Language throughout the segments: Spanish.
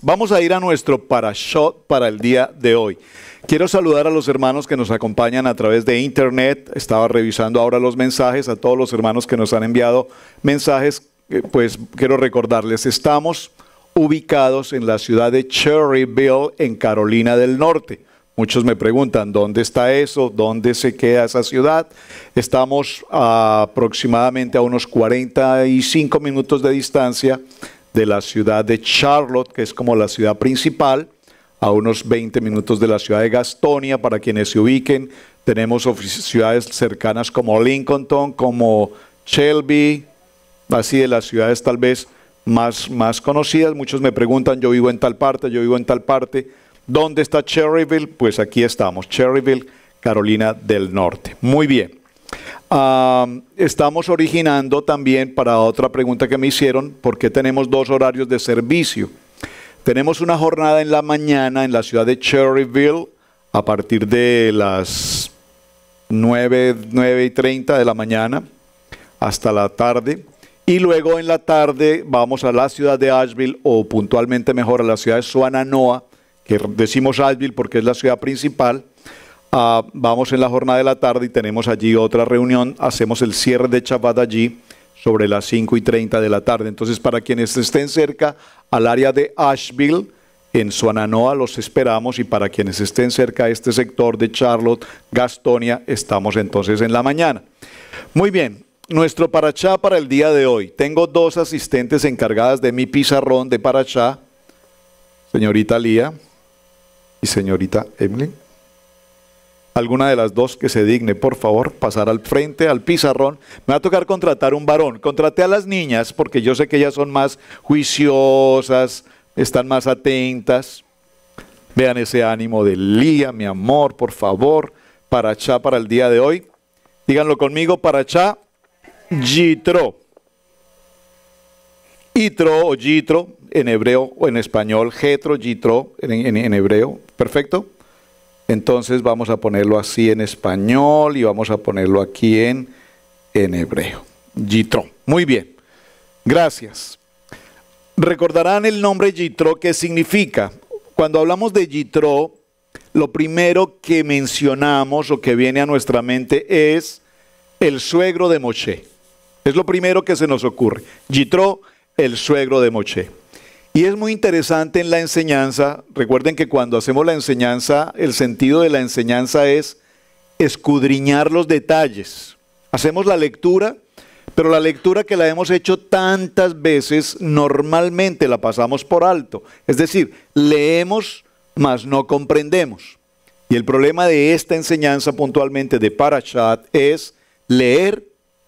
Vamos a ir a nuestro parashot para el día de hoy. Quiero saludar a los hermanos que nos acompañan a través de internet. Estaba revisando ahora los mensajes, a todos los hermanos que nos han enviado mensajes. Pues quiero recordarles, estamos ubicados en la ciudad de Cherryville, en Carolina del Norte. Muchos me preguntan, ¿dónde está eso? ¿Dónde se queda esa ciudad? Estamos aproximadamente a unos 45 minutos de distancia de la ciudad de Charlotte, que es como la ciudad principal, a unos 20 minutos de la ciudad de Gastonia, para quienes se ubiquen. Tenemos ciudades cercanas como Lincolnton, como Shelby, así de las ciudades tal vez más conocidas. Muchos me preguntan, yo vivo en tal parte, yo vivo en tal parte. ¿Dónde está Cherryville? Pues aquí estamos, Cherryville, Carolina del Norte. Muy bien. Estamos originando también, para otra pregunta que me hicieron, ¿por qué tenemos dos horarios de servicio? Tenemos una jornada en la mañana en la ciudad de Cherryville a partir de las 9:30 de la mañana hasta la tarde. Y luego en la tarde vamos a la ciudad de Asheville, o puntualmente mejor a la ciudad de Swannanoa, que decimos Asheville porque es la ciudad principal. Vamos en la jornada de la tarde y tenemos allí otra reunión. Hacemos el cierre de Shabbat allí sobre las 5:30 de la tarde. Entonces, para quienes estén cerca al área de Asheville, en Swannanoa, los esperamos. Y para quienes estén cerca a este sector de Charlotte, Gastonia, estamos entonces en la mañana. Muy bien. Nuestro parashá para el día de hoy. Tengo dos asistentes encargadas de mi pizarrón de parashá, señorita Lía y señorita Emily. Alguna de las dos que se digne, por favor, pasar al frente, al pizarrón. Me va a tocar contratar un varón. Contraté a las niñas porque yo sé que ellas son más juiciosas, están más atentas. Vean ese ánimo de Lía, mi amor, por favor. Parashá para el día de hoy. Díganlo conmigo, parashá Yitro. Yitro o Yitro en hebreo o en español, Jetro, Yitro en hebreo. ¿Perfecto? Entonces vamos a ponerlo así en español y vamos a ponerlo aquí en hebreo. Yitro. Muy bien. Gracias. Recordarán el nombre Yitro, ¿qué significa? Cuando hablamos de Yitro, lo primero que mencionamos o que viene a nuestra mente es el suegro de Moshe. Es lo primero que se nos ocurre. Yitro, el suegro de Moshe. Y es muy interesante en la enseñanza. Recuerden que cuando hacemos la enseñanza, el sentido de la enseñanza es escudriñar los detalles. Hacemos la lectura, pero la lectura que la hemos hecho tantas veces, normalmente la pasamos por alto. Es decir, leemos, mas no comprendemos. Y el problema de esta enseñanza puntualmente de Parashat es leer,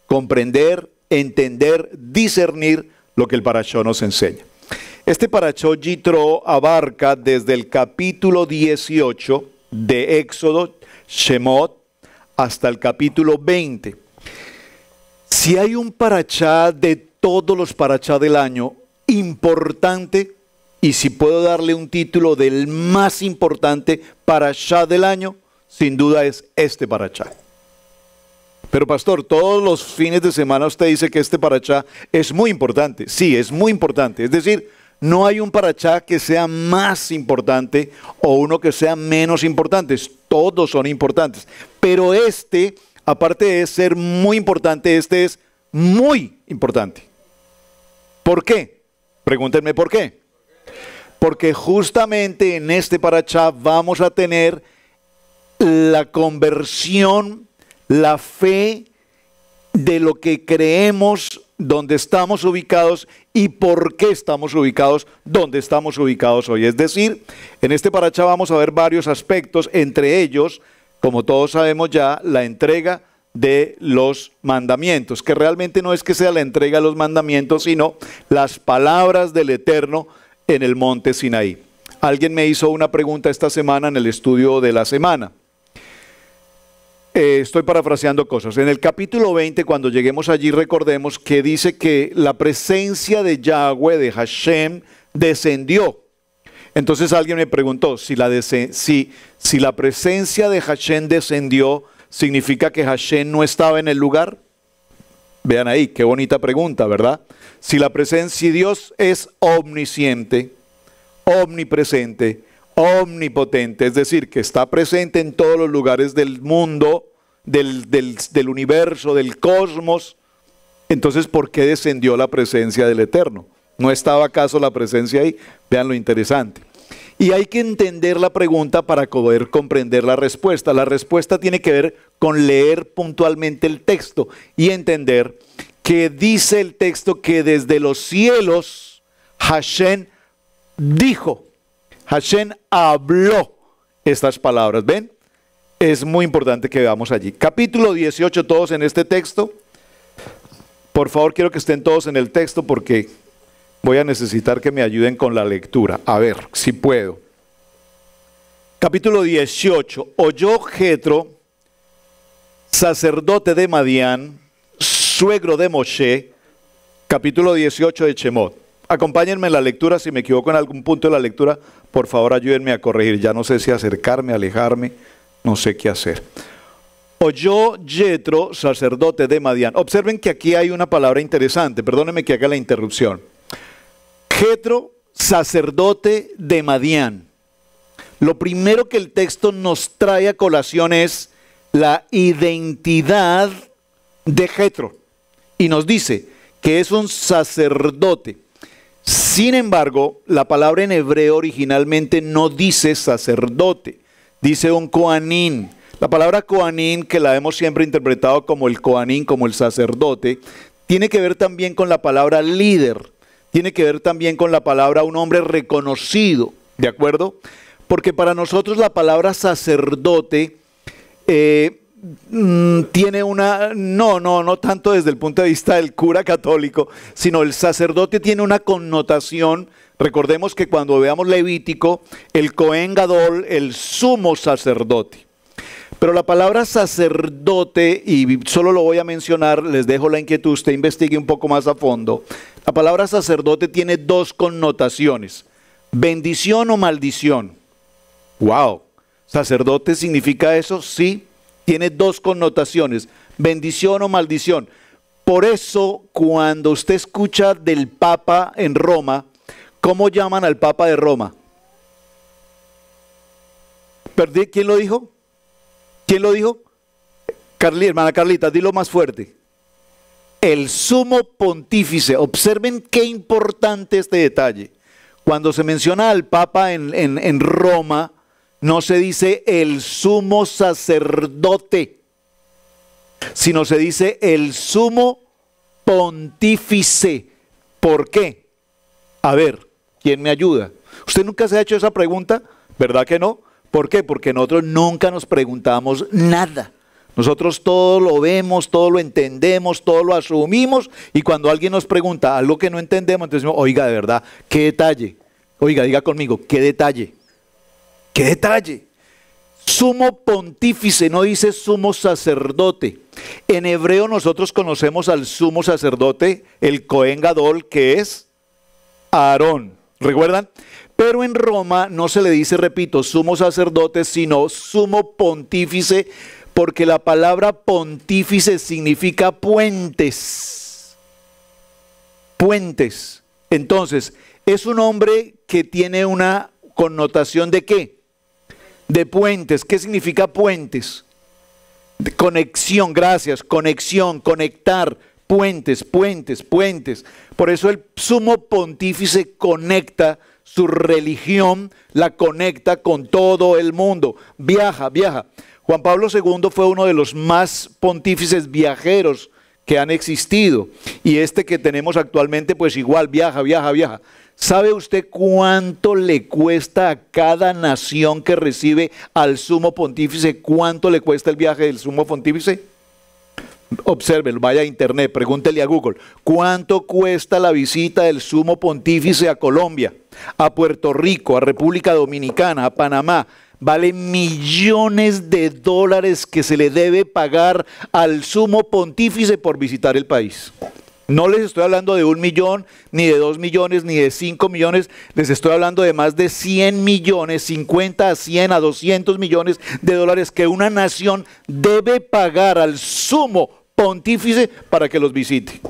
comprender, entender, discernir lo que el Parashot nos enseña. Este Parashot Yitro abarca desde el capítulo 18 de Éxodo, Shemot, hasta el capítulo 20. Si hay un Parashá de todos los Parashá del año importante, y si puedo darle un título del más importante Parashá del año, sin duda es este Parashá. Pero pastor, todos los fines de semana usted dice que este parashá es muy importante. Sí, es muy importante. Es decir, no hay un parashá que sea más importante o uno que sea menos importante. Todos son importantes. Pero este, aparte de ser muy importante, este es muy importante. ¿Por qué? Pregúntenme por qué. Porque justamente en este parashá vamos a tener la conversión, la fe de lo que creemos, donde estamos ubicados y por qué estamos ubicados donde estamos ubicados hoy. Es decir, en este parashá vamos a ver varios aspectos, entre ellos, como todos sabemos ya, la entrega de los mandamientos, que realmente no es que sea la entrega de los mandamientos, sino las palabras del Eterno en el monte Sinaí. Alguien me hizo una pregunta esta semana en el estudio de la semana. Estoy parafraseando cosas. En el capítulo 20, cuando lleguemos allí, recordemos que dice que la presencia de Yahweh, de Hashem, descendió. Entonces alguien me preguntó, si la presencia de Hashem descendió, ¿significa que Hashem no estaba en el lugar? Vean ahí, qué bonita pregunta, ¿verdad? Si Dios es omnisciente, omnipresente, omnipotente, es decir, que está presente en todos los lugares del mundo, del universo, del cosmos. Entonces, ¿por qué descendió la presencia del Eterno? ¿No estaba acaso la presencia ahí? Vean lo interesante. Y hay que entender la pregunta para poder comprender la respuesta. La respuesta tiene que ver con leer puntualmente el texto y entender que dice el texto que desde los cielos Hashem dijo, Hashem habló estas palabras. ¿Ven? Es muy importante que veamos allí. Capítulo 18, todos en este texto. Por favor, quiero que estén todos en el texto porque voy a necesitar que me ayuden con la lectura. A ver, si puedo. Capítulo 18. Oyó Jetro, sacerdote de Madián, suegro de Moshe, capítulo 18 de Shemot. Acompáñenme en la lectura, si me equivoco en algún punto de la lectura, por favor ayúdenme a corregir. Ya no sé si acercarme, alejarme, no sé qué hacer. Oyó Jetro, sacerdote de Madián. Observen que aquí hay una palabra interesante, perdónenme que haga la interrupción. Jetro, sacerdote de Madián. Lo primero que el texto nos trae a colación es la identidad de Jetro. Y nos dice que es un sacerdote. Sin embargo, la palabra en hebreo originalmente no dice sacerdote, dice un coanín. La palabra coanín, que la hemos siempre interpretado como el coanín, como el sacerdote, tiene que ver también con la palabra líder, tiene que ver también con la palabra un hombre reconocido, ¿de acuerdo? Porque para nosotros la palabra sacerdote tiene una, no tanto desde el punto de vista del cura católico, sino el sacerdote tiene una connotación. Recordemos que cuando veamos Levítico, el Cohen Gadol, el sumo sacerdote. Pero la palabra sacerdote, y solo lo voy a mencionar, les dejo la inquietud, usted investigue un poco más a fondo. La palabra sacerdote tiene dos connotaciones, bendición o maldición. ¡Wow! ¿Sacerdote significa eso? Sí. Tiene dos connotaciones, bendición o maldición. Por eso, cuando usted escucha del Papa en Roma, ¿cómo llaman al Papa de Roma? ¿Perdí? ¿Quién lo dijo? ¿Quién lo dijo? Hermana Carlita, dilo más fuerte. El sumo pontífice. Observen qué importante este detalle. Cuando se menciona al Papa en Roma, no se dice el sumo sacerdote, sino se dice el sumo pontífice. ¿Por qué? A ver, ¿quién me ayuda? ¿Usted nunca se ha hecho esa pregunta? ¿Verdad que no? ¿Por qué? Porque nosotros nunca nos preguntamos nada. Nosotros todo lo vemos, todo lo entendemos, todo lo asumimos, y cuando alguien nos pregunta algo que no entendemos, entonces decimos, oiga, de verdad, ¿qué detalle? Oiga, diga conmigo, ¿qué detalle? ¡Qué detalle! Sumo pontífice, no dice sumo sacerdote. En hebreo nosotros conocemos al sumo sacerdote, el Cohen Gadol, que es Aarón. ¿Recuerdan? Pero en Roma no se le dice, repito, sumo sacerdote, sino sumo pontífice, porque la palabra pontífice significa puentes. Puentes. Entonces, es un hombre que tiene una connotación ¿de qué? De puentes. ¿Qué significa puentes? De conexión, gracias, conexión, conectar, puentes, puentes, puentes. Por eso el sumo pontífice conecta su religión, la conecta con todo el mundo. Viaja, viaja. Juan Pablo II fue uno de los más pontífices viajeros que han existido. Y este que tenemos actualmente, pues igual, viaja, viaja, viaja. ¿Sabe usted cuánto le cuesta a cada nación que recibe al sumo pontífice? ¿Cuánto le cuesta el viaje del sumo pontífice? Obsérvelo, vaya a internet, pregúntele a Google. ¿Cuánto cuesta la visita del sumo pontífice a Colombia, a Puerto Rico, a República Dominicana, a Panamá? Vale millones de dólares que se le debe pagar al sumo pontífice por visitar el país. No les estoy hablando de 1 millón, ni de 2 millones, ni de 5 millones. Les estoy hablando de más de 100 millones, 50 a 100 a 200 millones de dólares que una nación debe pagar al sumo pontífice para que los visite.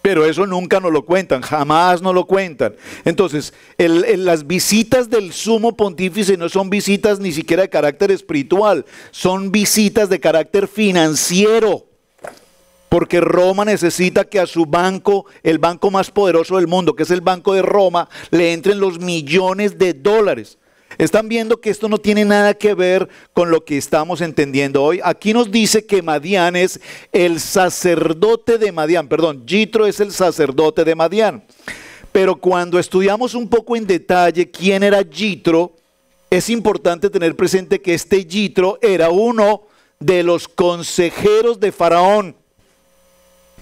Pero eso nunca nos lo cuentan, jamás nos lo cuentan. Entonces, las visitas del sumo pontífice no son visitas ni siquiera de carácter espiritual, son visitas de carácter financiero. Porque Roma necesita que a su banco, el banco más poderoso del mundo, que es el Banco de Roma, le entren los millones de dólares. Están viendo que esto no tiene nada que ver con lo que estamos entendiendo hoy. Aquí nos dice que Madián es el sacerdote de Madián. Perdón, Yitro es el sacerdote de Madián. Pero cuando estudiamos un poco en detalle quién era Yitro, es importante tener presente que este Yitro era uno de los consejeros de Faraón.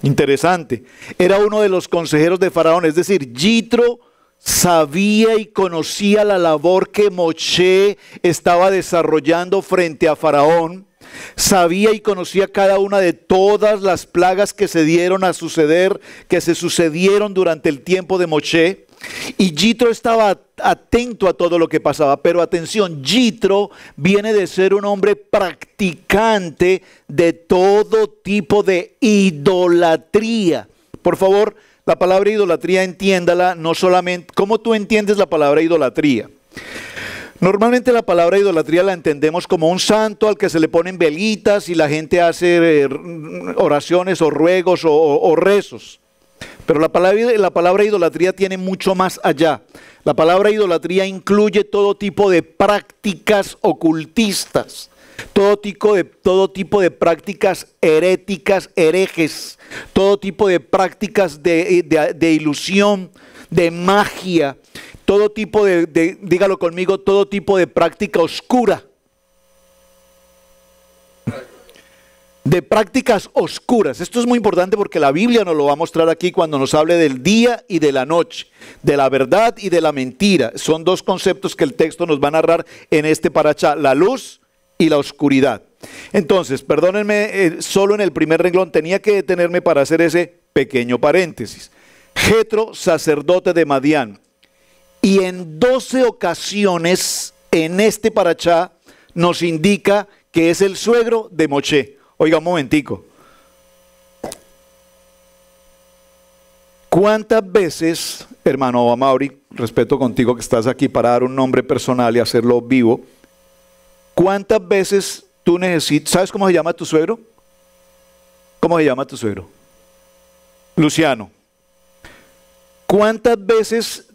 Interesante. Era uno de los consejeros de Faraón. Es decir, Yitro sabía y conocía la labor que Moshe estaba desarrollando frente a Faraón. Sabía y conocía cada una de todas las plagas que se dieron a suceder, que se sucedieron durante el tiempo de Moshe. Y Yitro estaba atento a todo lo que pasaba. Pero atención, Yitro viene de ser un hombre practicante de todo tipo de idolatría. Por favor, la palabra idolatría, entiéndala, no solamente, ¿cómo tú entiendes la palabra idolatría? Normalmente la palabra idolatría la entendemos como un santo al que se le ponen velitas y la gente hace oraciones o ruegos o rezos. Pero la palabra idolatría tiene mucho más allá. La palabra idolatría incluye todo tipo de prácticas ocultistas. Todo tipo de prácticas heréticas, herejes, todo tipo de prácticas de ilusión, de magia, todo tipo dígalo conmigo, todo tipo de práctica oscura. De prácticas oscuras. Esto es muy importante porque la Biblia nos lo va a mostrar aquí cuando nos hable del día y de la noche, de la verdad y de la mentira. Son dos conceptos que el texto nos va a narrar en este parashá, la luz y la oscuridad. Entonces, perdónenme, solo en el primer renglón tenía que detenerme para hacer ese pequeño paréntesis. Jetro, sacerdote de Madián. Y en 12 ocasiones en este parashá nos indica que es el suegro de Moshe. Oiga, un momentico. ¿Cuántas veces, hermano Amaury, respeto contigo que estás aquí para dar un nombre personal y hacerlo vivo, cuántas veces tú necesitas, ¿sabes cómo se llama tu suegro? ¿Cómo se llama tu suegro? Luciano. ¿Cuántas veces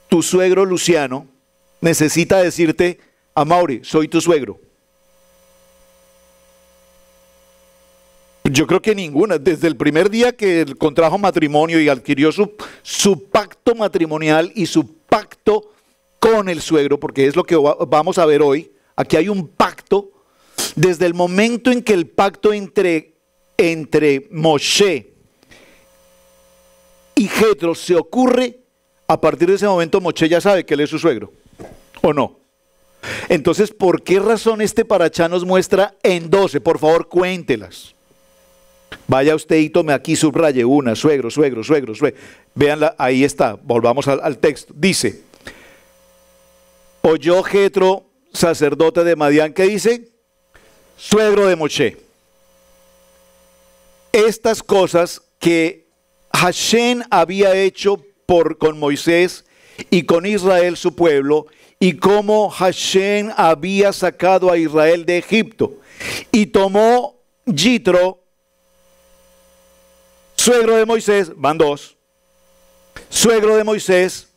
tu suegro Luciano necesita decirte, Amaury, soy tu suegro? Yo creo que ninguna. Desde el primer día que contrajo matrimonio y adquirió su pacto matrimonial y su pacto con el suegro, porque es lo que vamos a ver hoy. Aquí hay un pacto. Desde el momento en que el pacto entre Moshe y Jetro se ocurre, a partir de ese momento Moshe ya sabe que él es su suegro, ¿o no? Entonces, ¿por qué razón este parashá nos muestra en 12? Por favor, cuéntelas. Vaya usted y tome aquí, subraye una, suegro. Véanla, ahí está, volvamos al texto. Dice, oyó Jetro, sacerdote de Madián, ¿qué dice? Suegro de Moshe. Estas cosas que Hashem había hecho con Moisés y con Israel su pueblo, y cómo Hashem había sacado a Israel de Egipto. Y tomó Yitro, suegro de Moisés, van dos, suegro de Moisés,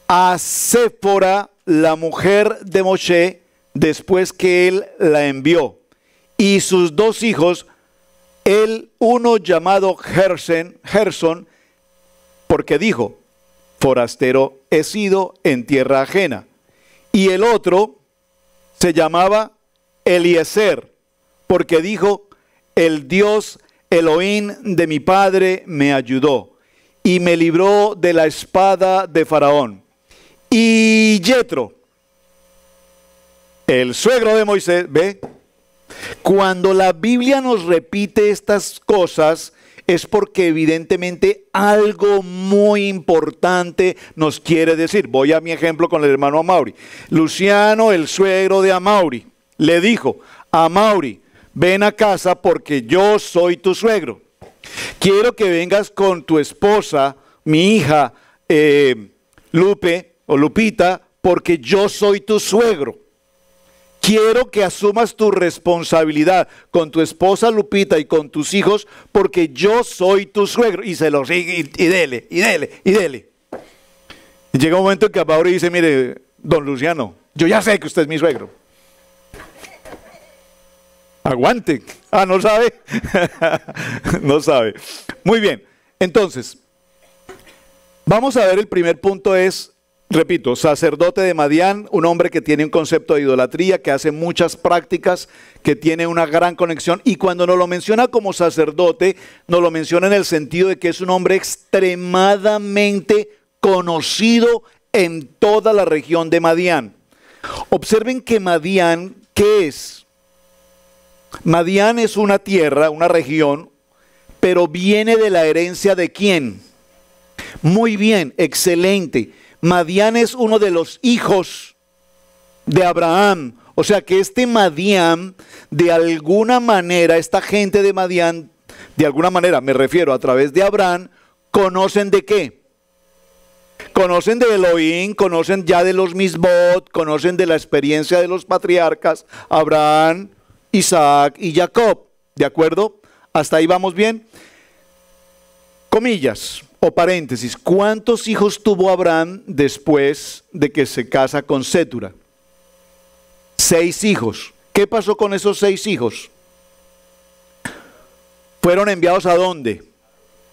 a Séfora, la mujer de Moshe, después que él la envió, y sus dos hijos, el uno llamado Gerson, porque dijo, forastero he sido en tierra ajena, y el otro se llamaba Eliezer, porque dijo, el Dios Elohim de mi padre me ayudó y me libró de la espada de Faraón. Y Yetro, el suegro de Moisés, ¿ve? Cuando la Biblia nos repite estas cosas es porque evidentemente algo muy importante nos quiere decir. Voy a mi ejemplo con el hermano Amaury. Luciano, el suegro de Amaury, le dijo, Amaury, ven a casa porque yo soy tu suegro. Quiero que vengas con tu esposa, mi hija Lupe o Lupita, porque yo soy tu suegro. Quiero que asumas tu responsabilidad con tu esposa Lupita y con tus hijos, porque yo soy tu suegro. Y se lo sigue y dele, y dele, y dele. Y llega un momento en que Mauri dice, mire, don Luciano, yo ya sé que usted es mi suegro. Aguante. Ah, ¿no sabe? No sabe. Muy bien. Entonces, vamos a ver, el primer punto es, repito, sacerdote de Madián, un hombre que tiene un concepto de idolatría, que hace muchas prácticas, que tiene una gran conexión, y cuando nos lo menciona como sacerdote, nos lo menciona en el sentido de que es un hombre extremadamente conocido en toda la región de Madián. Observen que Madián, ¿qué es? Madián es una tierra, una región, pero viene de la herencia ¿de quién? Muy bien, excelente. Madián es uno de los hijos de Abraham. O sea que este Madián, de alguna manera, esta gente de Madián, de alguna manera, me refiero a través de Abraham, ¿conocen de qué? Conocen de Elohim, conocen ya de los Misbot, conocen de la experiencia de los patriarcas, Abraham, Isaac y Jacob. ¿De acuerdo? ¿Hasta ahí vamos bien? Comillas o paréntesis, ¿cuántos hijos tuvo Abraham después de que se casa con Sétura? 6 hijos. ¿Qué pasó con esos 6 hijos? ¿Fueron enviados a dónde?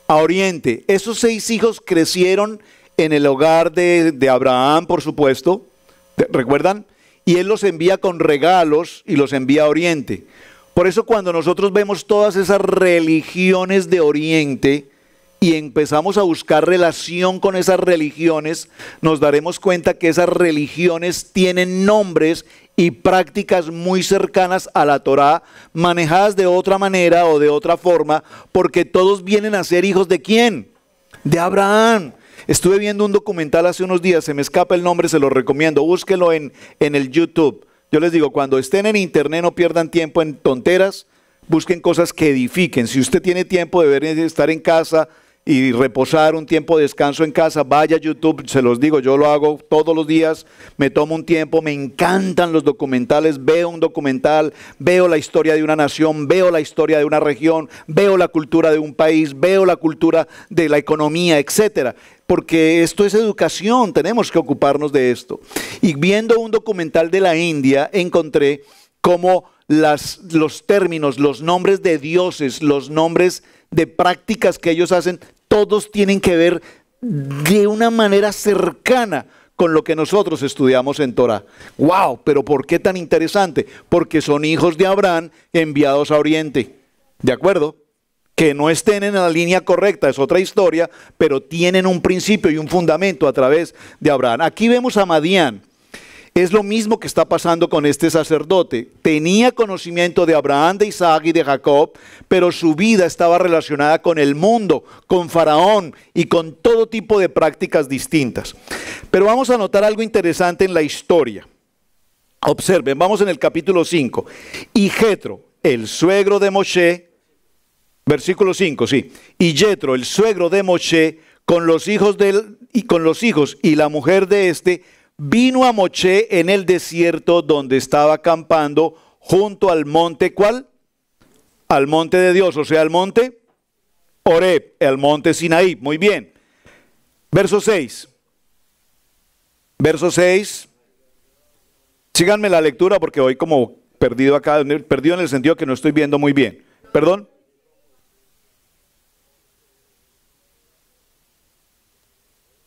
A Oriente. Esos 6 hijos crecieron en el hogar de Abraham, por supuesto. ¿Recuerdan? Y él los envía con regalos y los envía a Oriente. Por eso cuando nosotros vemos todas esas religiones de Oriente y empezamos a buscar relación con esas religiones, nos daremos cuenta que esas religiones tienen nombres y prácticas muy cercanas a la Torá, manejadas de otra manera o de otra forma, porque todos vienen a ser hijos ¿de quién? De Abraham. Estuve viendo un documental hace unos días, se me escapa el nombre, se lo recomiendo, búsquelo en el YouTube. Yo les digo, cuando estén en internet no pierdan tiempo en tonteras, busquen cosas que edifiquen. Si usted tiene tiempo de estar en casa y reposar, un tiempo de descanso en casa, vaya a YouTube, se los digo, yo lo hago todos los días, me tomo un tiempo, me encantan los documentales, veo un documental, veo la historia de una nación, veo la historia de una región, veo la cultura de un país, veo la cultura de la economía, etcétera. Porque esto es educación, tenemos que ocuparnos de esto. Y viendo un documental de la India, encontré cómo los términos, los nombres de dioses, los nombres de prácticas que ellos hacen, todos tienen que ver de una manera cercana con lo que nosotros estudiamos en Torah. ¡Wow! ¿Pero por qué tan interesante? Porque son hijos de Abraham enviados a Oriente. ¿De acuerdo? Que no estén en la línea correcta es otra historia, pero tienen un principio y un fundamento a través de Abraham. Aquí vemos a Madián. Es lo mismo que está pasando con este sacerdote. Tenía conocimiento de Abraham, de Isaac y de Jacob, pero su vida estaba relacionada con el mundo, con Faraón y con todo tipo de prácticas distintas. Pero vamos a notar algo interesante en la historia. Observen, vamos en el capítulo 5. Y Jetro, el suegro de Moshe, versículo 5, sí. Y Jetro, el suegro de Moshe, con los hijos y la mujer de este, vino a Moshe en el desierto donde estaba acampando junto al monte, ¿cuál? Al monte de Dios, o sea, al monte Horeb, el monte Sinaí. Muy bien. Verso 6. Verso 6. Síganme la lectura porque hoy como perdido acá, perdido en el sentido que no estoy viendo muy bien. ¿Perdón?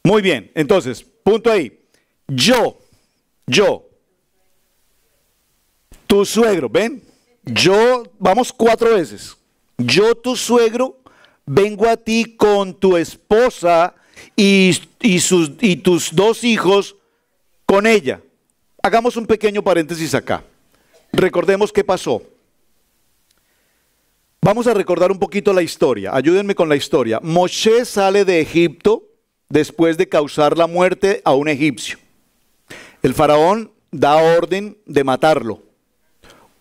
Muy bien, entonces, punto ahí. Yo, tu suegro, ¿ven? Yo, vamos 4 veces. Yo, tu suegro, vengo a ti con tu esposa y tus 2 hijos con ella. Hagamos un pequeño paréntesis acá. Recordemos qué pasó. Vamos a recordar un poquito la historia. Ayúdenme con la historia. Moshe sale de Egipto después de causar la muerte a un egipcio. El faraón da orden de matarlo.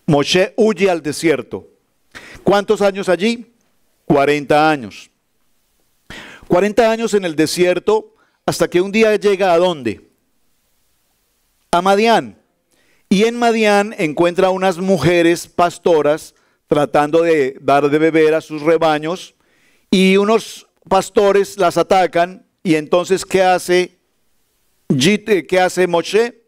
Moshe huye al desierto. ¿Cuántos años allí? 40 años. 40 años en el desierto hasta que un día llega ¿a dónde? A Madián. Y en Madián encuentra unas mujeres pastoras tratando de dar de beber a sus rebaños y unos pastores las atacan y entonces ¿qué hace Moshe?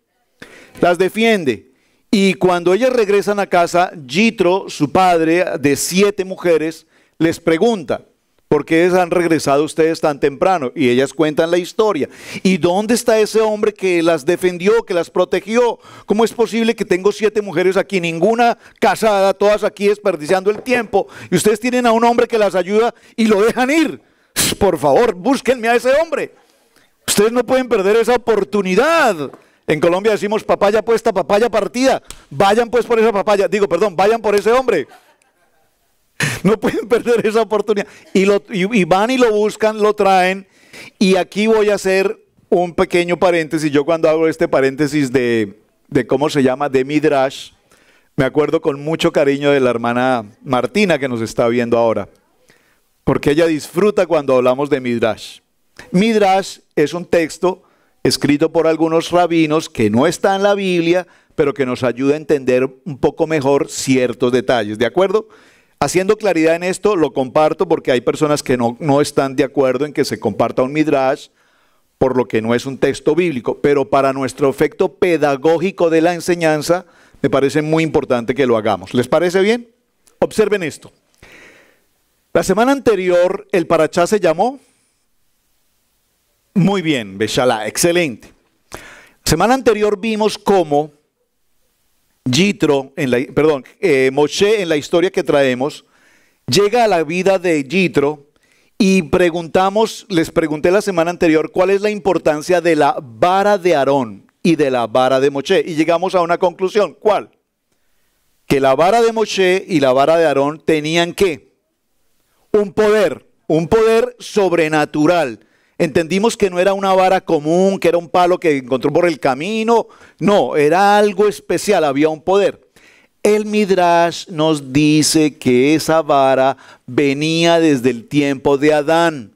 Las defiende. Y cuando ellas regresan a casa, Yitro, su padre de 7 mujeres, les pregunta, ¿por qué han regresado ustedes tan temprano? Y ellas cuentan la historia. ¿Y dónde está ese hombre que las defendió, que las protegió? ¿Cómo es posible que tengo 7 mujeres aquí, ninguna casada, todas aquí desperdiciando el tiempo? Y ustedes tienen a un hombre que las ayuda y lo dejan ir. Por favor, búsquenme a ese hombre. Ustedes no pueden perder esa oportunidad. En Colombia decimos papaya puesta, papaya partida. Vayan pues por esa papaya. Vayan por ese hombre. No pueden perder esa oportunidad. Y van y lo buscan, lo traen. Y aquí voy a hacer un pequeño paréntesis. Yo cuando hago este paréntesis de ¿cómo se llama? De Midrash, me acuerdo con mucho cariño de la hermana Martina que nos está viendo ahora. Porque ella disfruta cuando hablamos de Midrash. Midrash es un texto escrito por algunos rabinos que no está en la Biblia, pero que nos ayuda a entender un poco mejor ciertos detalles. ¿De acuerdo? Haciendo claridad en esto, lo comparto porque hay personas que no están de acuerdo en que se comparta un Midrash, por lo que no es un texto bíblico. Pero para nuestro efecto pedagógico de la enseñanza, me parece muy importante que lo hagamos. ¿Les parece bien? Observen esto. La semana anterior, el parashá se llamó... Muy bien, Beshalá, excelente. Semana anterior vimos cómo Moshe en la historia que traemos, llega a la vida de Yitro y les pregunté la semana anterior cuál es la importancia de la vara de Aarón y de la vara de Moshe. Y llegamos a una conclusión, ¿cuál? Que la vara de Moshe y la vara de Aarón tenían ¿qué? Un poder sobrenatural. Entendimos que no era una vara común, que era un palo que encontró por el camino. No, era algo especial, había un poder. El Midrash nos dice que esa vara venía desde el tiempo de Adán.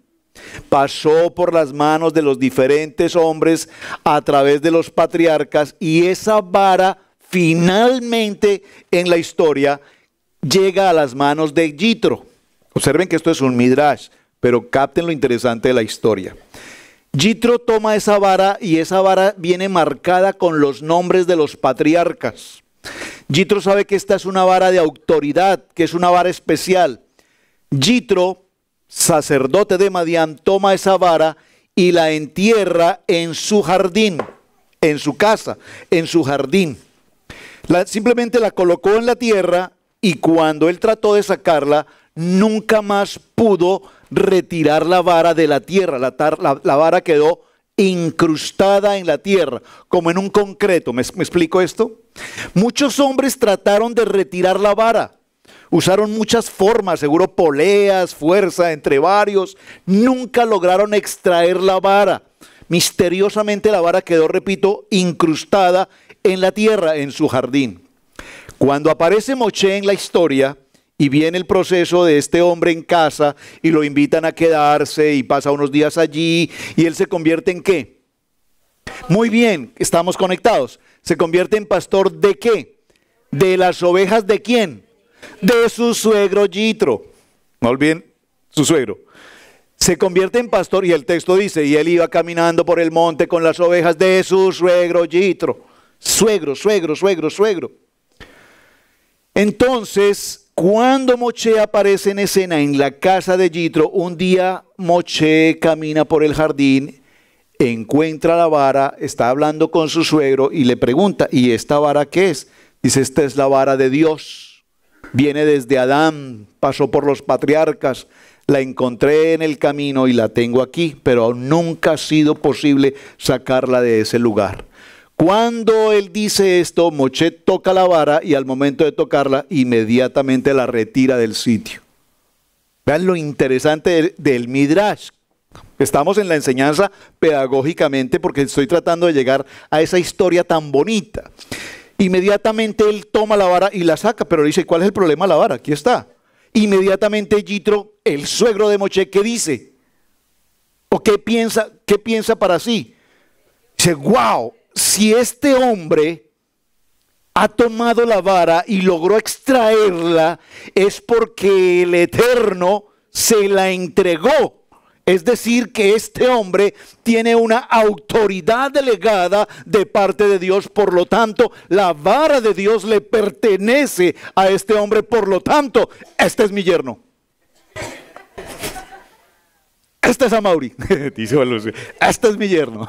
Pasó por las manos de los diferentes hombres a través de los patriarcas y esa vara finalmente en la historia llega a las manos de Yitro. Observen que esto es un Midrash, pero capten lo interesante de la historia. Yitro toma esa vara y esa vara viene marcada con los nombres de los patriarcas. Yitro sabe que esta es una vara de autoridad, que es una vara especial. Yitro, sacerdote de Madián, toma esa vara y la entierra en su jardín, en su casa, en su jardín. Simplemente la colocó en la tierra y cuando él trató de sacarla, nunca más pudo retirar la vara de la tierra. La vara quedó incrustada en la tierra, como en un concreto. ¿Me explico esto? Muchos hombres trataron de retirar la vara. Usaron muchas formas, seguro poleas, fuerza, entre varios. Nunca lograron extraer la vara. Misteriosamente la vara quedó, repito, incrustada en la tierra, en su jardín. Cuando aparece Moshe en la historia, y viene el proceso de este hombre en casa y lo invitan a quedarse y pasa unos días allí y él se convierte ¿en qué? Muy bien, estamos conectados. Se convierte en pastor ¿de qué? De las ovejas ¿de quién? De su suegro Yitro. No olviden su suegro. Se convierte en pastor y el texto dice, y él iba caminando por el monte con las ovejas de su suegro Yitro. Suegro. Entonces, cuando Moshe aparece en escena en la casa de Yitro, un día Moshe camina por el jardín, encuentra la vara, está hablando con su suegro y le pregunta, ¿y esta vara qué es? Dice, esta es la vara de Dios, viene desde Adán, pasó por los patriarcas, la encontré en el camino y la tengo aquí, pero nunca ha sido posible sacarla de ese lugar. Cuando él dice esto, Moshe toca la vara y al momento de tocarla, inmediatamente la retira del sitio. Vean lo interesante del Midrash. Estamos en la enseñanza pedagógicamente porque estoy tratando de llegar a esa historia tan bonita. Inmediatamente él toma la vara y la saca, pero dice, ¿cuál es el problema de la vara? Aquí está. inmediatamente Yitro, el suegro de Moshe, ¿qué dice? ¿O qué piensa para sí? Dice, wow, si este hombre ha tomado la vara y logró extraerla, es porque el Eterno se la entregó. Es decir, que este hombre tiene una autoridad delegada de parte de Dios. Por lo tanto, la vara de Dios le pertenece a este hombre. Por lo tanto, este es mi yerno. Este es Amaury. Dice Valucio, este es mi yerno.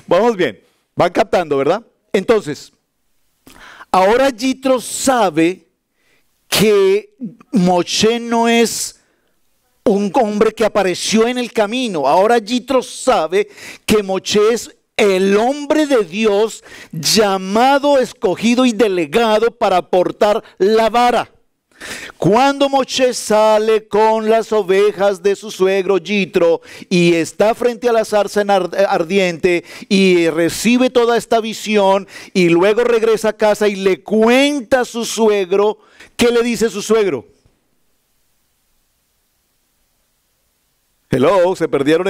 Vamos bien. Van captando, ¿verdad? Entonces, ahora Yitro sabe que Moshe no es un hombre que apareció en el camino. Ahora Yitro sabe que Moshe es el hombre de Dios llamado, escogido y delegado para portar la vara. Cuando Moshe sale con las ovejas de su suegro Yitro y está frente a la zarza ardiente y recibe toda esta visión y luego regresa a casa y le cuenta a su suegro, ¿qué le dice su suegro? Hello, se perdieron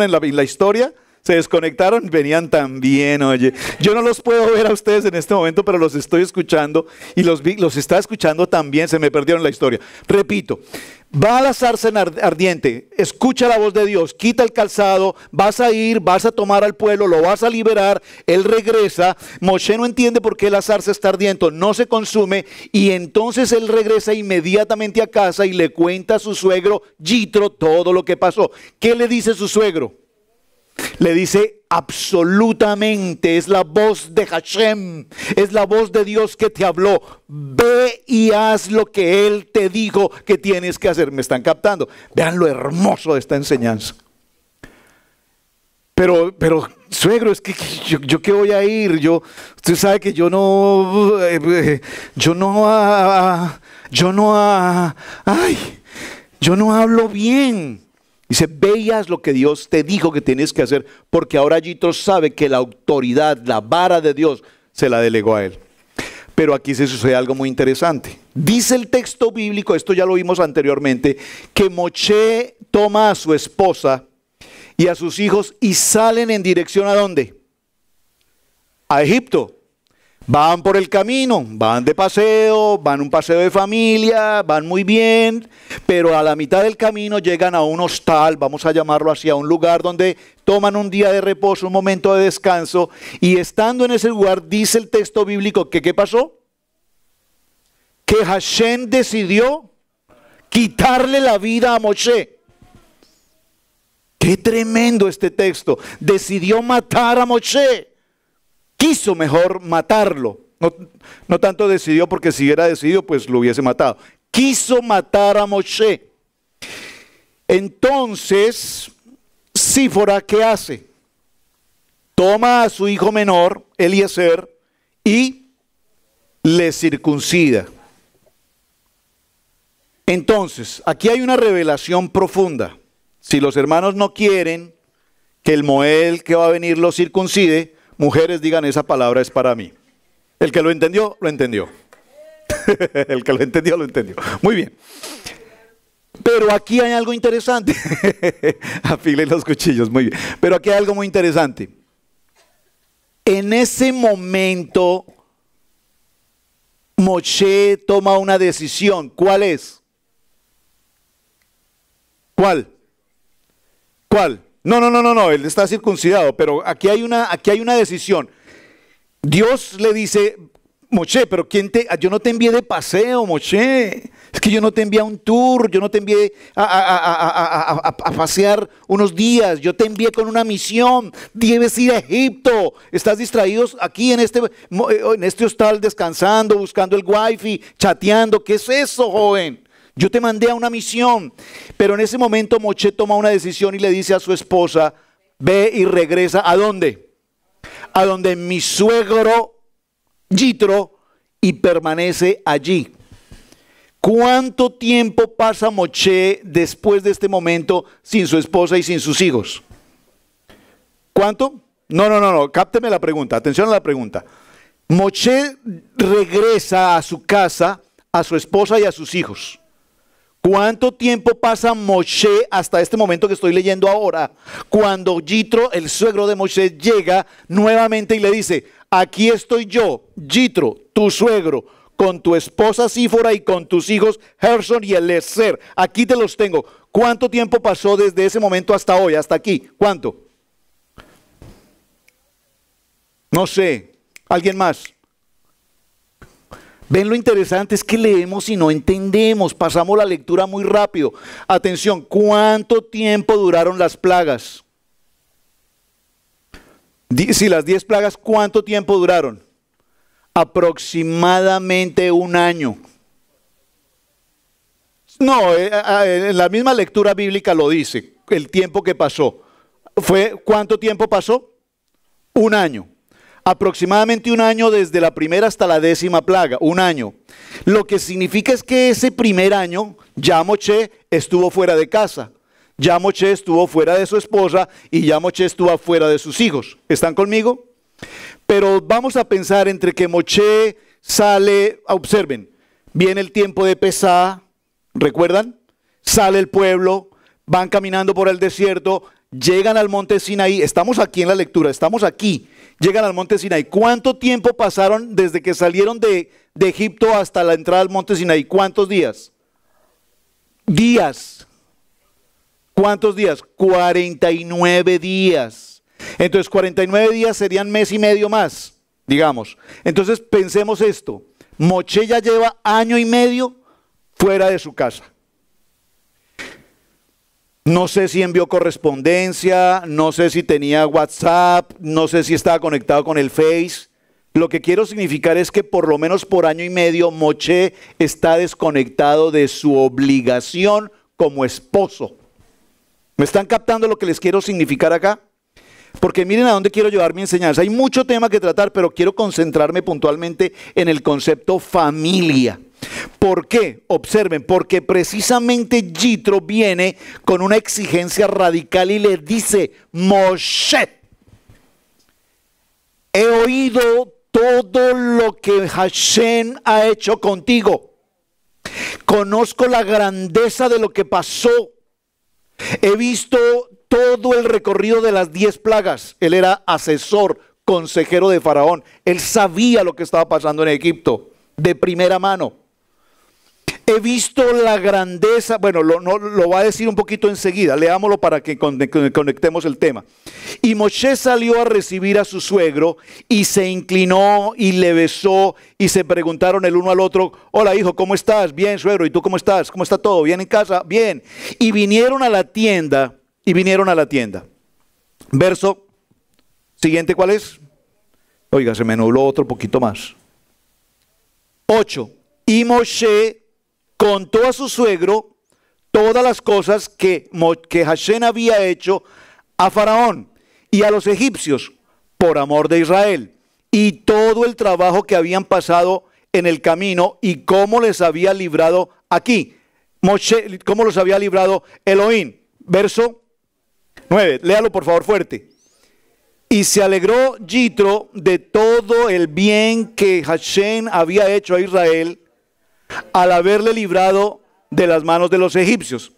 en la historia, se desconectaron, venían tan bien, oye. Yo no los puedo ver a ustedes en este momento, pero los estoy escuchando y los está escuchando también, se me perdieron la historia. Repito, va a la zarza ardiente, escucha la voz de Dios, quita el calzado, vas a tomar al pueblo, lo vas a liberar, él regresa, Moshe no entiende por qué la zarza está ardiente, no se consume, y entonces él regresa inmediatamente a casa y le cuenta a su suegro Yitro todo lo que pasó. ¿Qué le dice su suegro? Le dice, absolutamente, es la voz de Hashem, es la voz de Dios que te habló. Ve y haz lo que Él te dijo que tienes que hacer. ¿Me están captando? Vean lo hermoso de esta enseñanza. Pero suegro, es que yo qué voy a ir, usted sabe que yo no hablo bien. Dice, veas lo que Dios te dijo que tienes que hacer, porque ahora Yitro sabe que la autoridad, la vara de Dios, se la delegó a él. Pero aquí se sucede algo muy interesante. Dice el texto bíblico, esto ya lo vimos anteriormente, que Moshe toma a su esposa y a sus hijos y salen en dirección ¿a dónde? A Egipto. Van por el camino, van de paseo, van un paseo de familia, van muy bien, pero a la mitad del camino llegan a un hostal, vamos a llamarlo así, a un lugar donde toman un día de reposo, un momento de descanso, y estando en ese lugar dice el texto bíblico que ¿qué pasó? Que Hashem decidió quitarle la vida a Moshe. Qué tremendo este texto, decidió matar a Moshe. Quiso mejor matarlo, no tanto decidió, porque si hubiera decidido pues lo hubiese matado. Quiso matar a Moshe. Entonces Sífora, ¿qué hace? Toma a su hijo menor, Eliezer, y le circuncida. Entonces, aquí hay una revelación profunda. Si los hermanos no quieren que el Moel que va a venir los circuncide, mujeres, digan, esa palabra es para mí. El que lo entendió, lo entendió. El que lo entendió, lo entendió. Muy bien. Pero aquí hay algo interesante. Afilen los cuchillos, muy bien. Pero aquí hay algo muy interesante. En ese momento, Moshe toma una decisión. ¿Cuál es? ¿Cuál? No, él está circuncidado, pero aquí hay una decisión. Dios le dice, Moshe, pero yo no te envié de paseo, Moshe. Es que yo no te envié a un tour, yo no te envié a pasear unos días, yo te envié con una misión. Debes ir a Egipto. Estás distraídos aquí en este hostal descansando, buscando el wifi, chateando. ¿Qué es eso, joven? Yo te mandé a una misión. Pero en ese momento Moshe toma una decisión y le dice a su esposa, ve y regresa. ¿A dónde? A donde mi suegro Yitro, y permanece allí. ¿Cuánto tiempo pasa Moshe después de este momento sin su esposa y sin sus hijos? ¿Cuánto? No, cápteme la pregunta, atención a la pregunta. Moshe regresa a su casa, a su esposa y a sus hijos. ¿Cuánto tiempo pasa Moshe hasta este momento que estoy leyendo ahora? Cuando Yitro, el suegro de Moshe, llega nuevamente y le dice, aquí estoy yo, Yitro, tu suegro, con tu esposa Sífora y con tus hijos Gerson y Eliezer. Aquí te los tengo. ¿Cuánto tiempo pasó desde ese momento hasta hoy, hasta aquí? ¿Cuánto? No sé. ¿Alguien más? ¿Ven lo interesante? Es que leemos y no entendemos, pasamos la lectura muy rápido. Atención, ¿cuánto tiempo duraron las plagas? Si las 10 plagas, ¿cuánto tiempo duraron? Aproximadamente un año. No, en la misma lectura bíblica lo dice, el tiempo que pasó. ¿Cuánto tiempo pasó? Un año. Aproximadamente un año desde la primera hasta la 10ª plaga, un año. Lo que significa es que ese primer año ya Moshe estuvo fuera de casa, ya Moshe estuvo fuera de su esposa y ya Moshe estuvo fuera de sus hijos. ¿Están conmigo? Pero vamos a pensar entre que Moshe sale, observen, viene el tiempo de Pesá, ¿recuerdan? Sale el pueblo, van caminando por el desierto, llegan al monte Sinaí, estamos aquí en la lectura, estamos aquí. Llegan al monte Sinaí. ¿Cuánto tiempo pasaron desde que salieron de Egipto hasta la entrada al monte Sinaí? ¿Cuántos días? Días. ¿Cuántos días? 49 días. Entonces 49 días serían mes y medio más, digamos. Entonces pensemos esto. Moshe ya lleva año y medio fuera de su casa. No sé si envió correspondencia, no sé si tenía WhatsApp, no sé si estaba conectado con el Face. Lo que quiero significar es que por lo menos por año y medio Moshe está desconectado de su obligación como esposo. ¿Me están captando lo que les quiero significar acá? Porque miren a dónde quiero llevar mi enseñanza. Hay mucho tema que tratar, pero quiero concentrarme puntualmente en el concepto familia. ¿Por qué? Observen, porque precisamente Yitro viene con una exigencia radical y le dice, Moshe, he oído todo lo que Hashem ha hecho contigo. Conozco la grandeza de lo que pasó. He visto todo el recorrido de las 10 plagas. Él era asesor, consejero de Faraón. Él sabía lo que estaba pasando en Egipto de primera mano. He visto la grandeza, bueno, lo va a decir un poquito enseguida, leámoslo para que conectemos el tema. Y Moshe salió a recibir a su suegro y se inclinó y le besó y se preguntaron el uno al otro, hola hijo, ¿cómo estás? Bien, suegro, ¿y tú cómo estás? ¿Cómo está todo? ¿Bien en casa? Bien. Y vinieron a la tienda, Verso siguiente, ¿cuál es? Oiga, se me nubló otro poquito más. 8. Y Moshe contó a su suegro todas las cosas que Hashem había hecho a Faraón y a los egipcios por amor de Israel, y todo el trabajo que habían pasado en el camino y cómo les había librado aquí. Moshe, cómo los había librado Elohim. Verso 9, léalo por favor fuerte. Y se alegró Yitro de todo el bien que Hashem había hecho a Israel al haberle librado de las manos de los egipcios.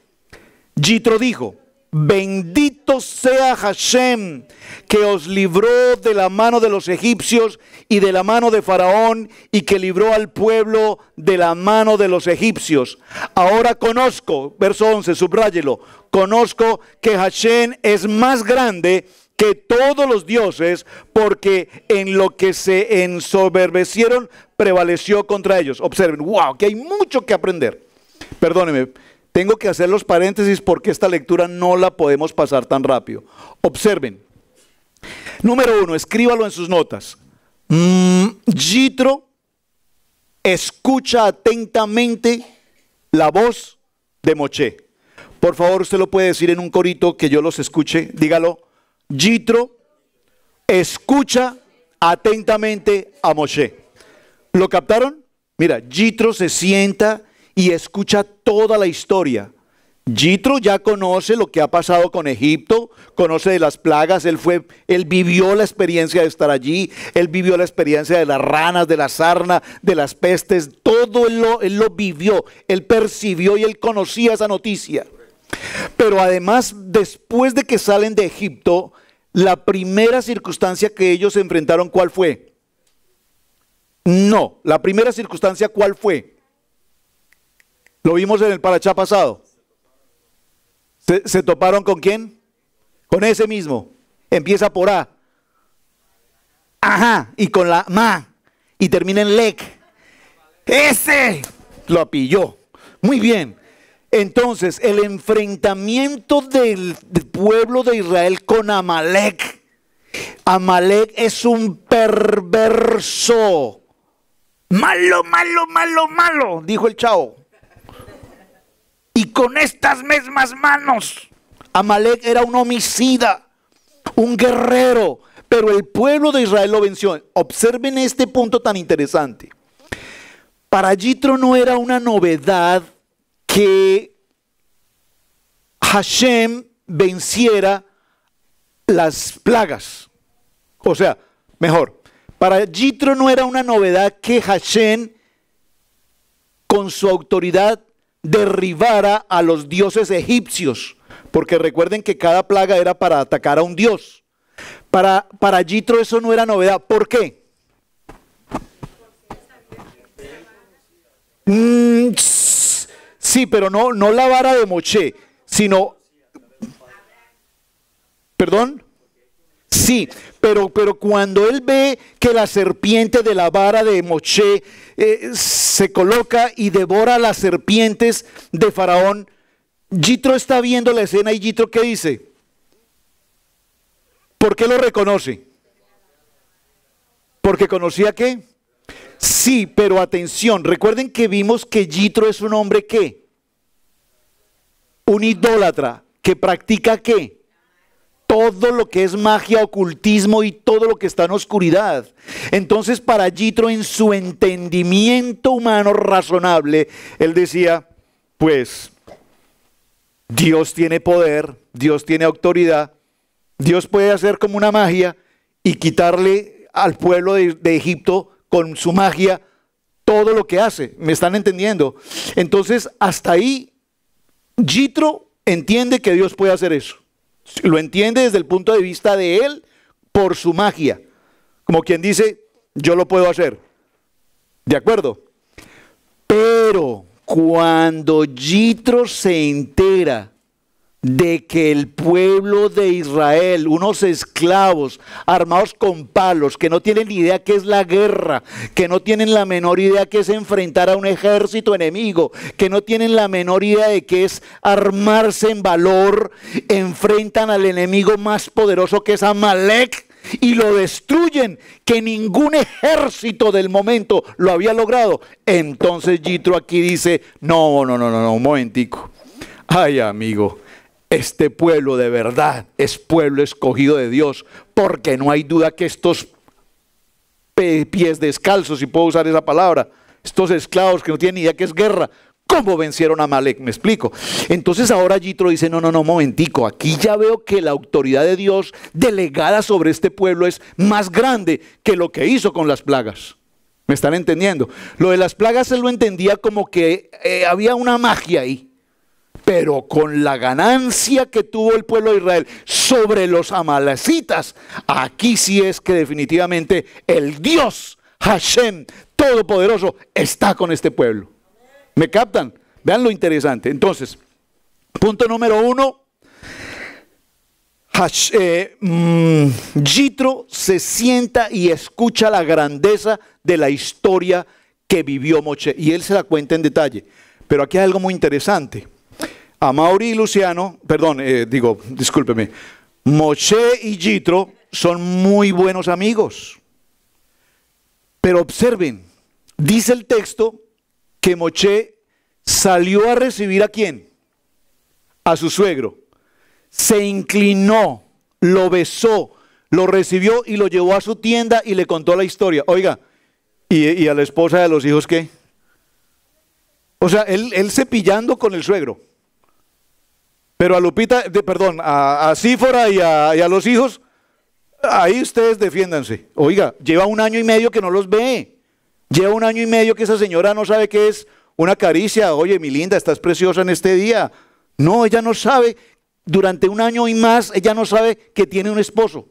Yitro dijo, bendito sea Hashem, que os libró de la mano de los egipcios y de la mano de Faraón, y que libró al pueblo de la mano de los egipcios. Ahora conozco, verso 11, subráyelo, conozco que Hashem es más grande que todos los dioses, porque en lo que se ensoberbecieron prevaleció contra ellos. Observen, wow, que hay mucho que aprender. Perdónenme, tengo que hacer los paréntesis porque esta lectura no la podemos pasar tan rápido. Observen. Número 1, escríbalo en sus notas. Yitro escucha atentamente la voz de Moshe. Por favor, usted lo puede decir en un corito que yo los escuche. Dígalo. Yitro escucha atentamente a Moshe. ¿Lo captaron? Mira, Yitro se sienta y escucha toda la historia Yitro ya conoce lo que ha pasado con Egipto, conoce de las plagas, él vivió la experiencia de estar allí, él vivió la experiencia de las ranas, de la sarna, de las pestes, todo él lo vivió, él percibió y él conocía esa noticia. Pero además, después de que salen de Egipto, la primera circunstancia que ellos enfrentaron, ¿cuál fue? No, la primera circunstancia, ¿cuál fue? Lo vimos en el parachá pasado. ¿Se toparon con quién? Con ese mismo. Empieza por A. Ajá. Y con la Ma. Y termina en Lec. Ese lo pilló. Muy bien. Entonces, el enfrentamiento del pueblo de Israel con Amalek. Amalek es un perverso. Malo, malo, malo, malo, dijo el chavo. Y con estas mismas manos, Amalek era un homicida, un guerrero, pero el pueblo de Israel lo venció. Observen este punto tan interesante. Para Yitro no era una novedad que Hashem venciera las plagas. O sea, mejor, para Yitro no era una novedad que Hashem con su autoridad derribara a los dioses egipcios, porque recuerden que cada plaga era para atacar a un dios. Para Yitro eso no era novedad. ¿Por qué? Sí, pero no la vara de Moshe, sino... ¿Perdón? Sí, pero cuando él ve que la serpiente de la vara de Moshe se coloca y devora las serpientes de Faraón, Yitro está viendo la escena y Yitro, ¿qué dice? ¿Por qué lo reconoce? ¿Porque conocía qué? Sí, pero atención, recuerden que vimos que Yitro es un hombre ¿qué? Un idólatra, que practica ¿qué? Todo lo que es magia, ocultismo y todo lo que está en oscuridad. Entonces para Yitro, en su entendimiento humano razonable, él decía, pues Dios tiene poder, Dios tiene autoridad, Dios puede hacer como una magia y quitarle al pueblo de Egipto con su magia todo lo que hace. ¿Me están entendiendo? Entonces hasta ahí Yitro entiende que Dios puede hacer eso. Lo entiende desde el punto de vista de él por su magia. Como quien dice, yo lo puedo hacer. ¿De acuerdo? Pero cuando Yitro se entera de que el pueblo de Israel, unos esclavos armados con palos, que no tienen ni idea qué es la guerra, que no tienen la menor idea qué es enfrentar a un ejército enemigo, que no tienen la menor idea de qué es armarse en valor, enfrentan al enemigo más poderoso que es Amalek y lo destruyen, que ningún ejército del momento lo había logrado. Entonces Yitro aquí dice, no, un momentico. Ay, amigo, este pueblo de verdad es pueblo escogido de Dios, porque no hay duda que estos pies descalzos, si puedo usar esa palabra, estos esclavos que no tienen ni idea que es guerra, ¿cómo vencieron a Amalek? Me explico. Entonces ahora Yitro dice, no, momentico, aquí ya veo que la autoridad de Dios delegada sobre este pueblo es más grande que lo que hizo con las plagas. ¿Me están entendiendo? Lo de las plagas él lo entendía como que había una magia ahí. Pero con la ganancia que tuvo el pueblo de Israel sobre los amalecitas, aquí sí es que definitivamente el Dios Hashem Todopoderoso está con este pueblo. ¿Me captan? Vean lo interesante. Entonces, punto número 1. Yitro se sienta y escucha la grandeza de la historia que vivió Moshe. Y él se la cuenta en detalle. Pero aquí hay algo muy interesante. Amaury y Luciano, discúlpeme, Moshe y Yitro son muy buenos amigos. Pero observen, dice el texto que Moshe salió a recibir ¿a quién? A su suegro. Se inclinó, lo besó, lo recibió y lo llevó a su tienda y le contó la historia. Oiga, ¿y a la esposa de los hijos qué? O sea, él cepillando con el suegro. Pero a Lupita, perdón, a Sífora y a los hijos, ahí ustedes defiéndanse. Oiga, lleva 1 año y medio que no los ve. Lleva 1 año y medio que esa señora no sabe qué es una caricia. Oye, mi linda, estás preciosa en este día. No, ella no sabe. Durante 1 año y más, ella no sabe que tiene un esposo.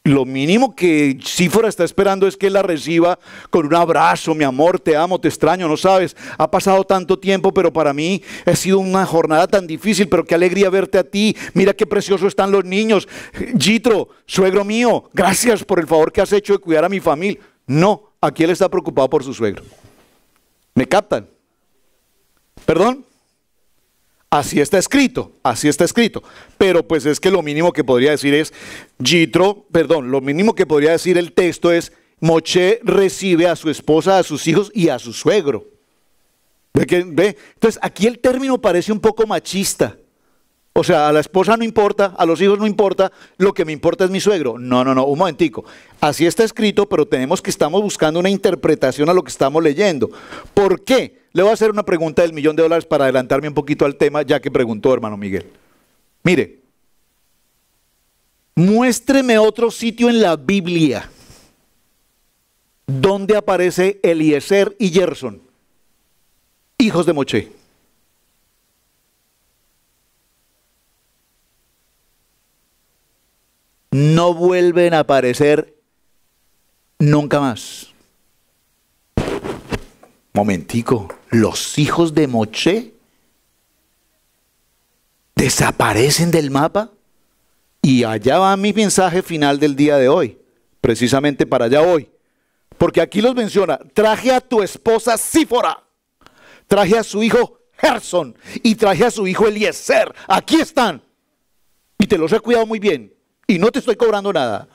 Lo mínimo que Sífora está esperando es que él la reciba con un abrazo. Mi amor, te amo, te extraño, no sabes. Ha pasado tanto tiempo, pero para mí ha sido una jornada tan difícil, pero qué alegría verte a ti. Mira qué precioso están los niños. Yitro, suegro mío, gracias por el favor que has hecho de cuidar a mi familia. No, aquí él está preocupado por su suegro. ¿Me captan? ¿Perdón? Así está escrito, así está escrito. Pero pues es que lo mínimo que podría decir es, lo mínimo que podría decir el texto es, Moshe recibe a su esposa, a sus hijos y a su suegro. ¿Ve? Entonces aquí el término parece un poco machista. O sea, a la esposa no importa, a los hijos no importa, lo que me importa es mi suegro. No, un momentico. Así está escrito, pero estamos buscando una interpretación a lo que estamos leyendo. ¿Por qué? Le voy a hacer una pregunta del $1.000.000 para adelantarme un poquito al tema, ya que preguntó hermano Miguel. Mire, muéstreme otro sitio en la Biblia donde aparece Eliezer y Gerson, hijos de Moshe. No vuelven a aparecer nunca más. Momentico, los hijos de Moshe desaparecen del mapa. Y allá va mi mensaje final del día de hoy. Precisamente para allá voy. Porque aquí los menciona, traje a tu esposa Sífora, traje a su hijo Gerson y traje a su hijo Eliezer. Aquí están. Y te los he cuidado muy bien. Y no te estoy cobrando nada,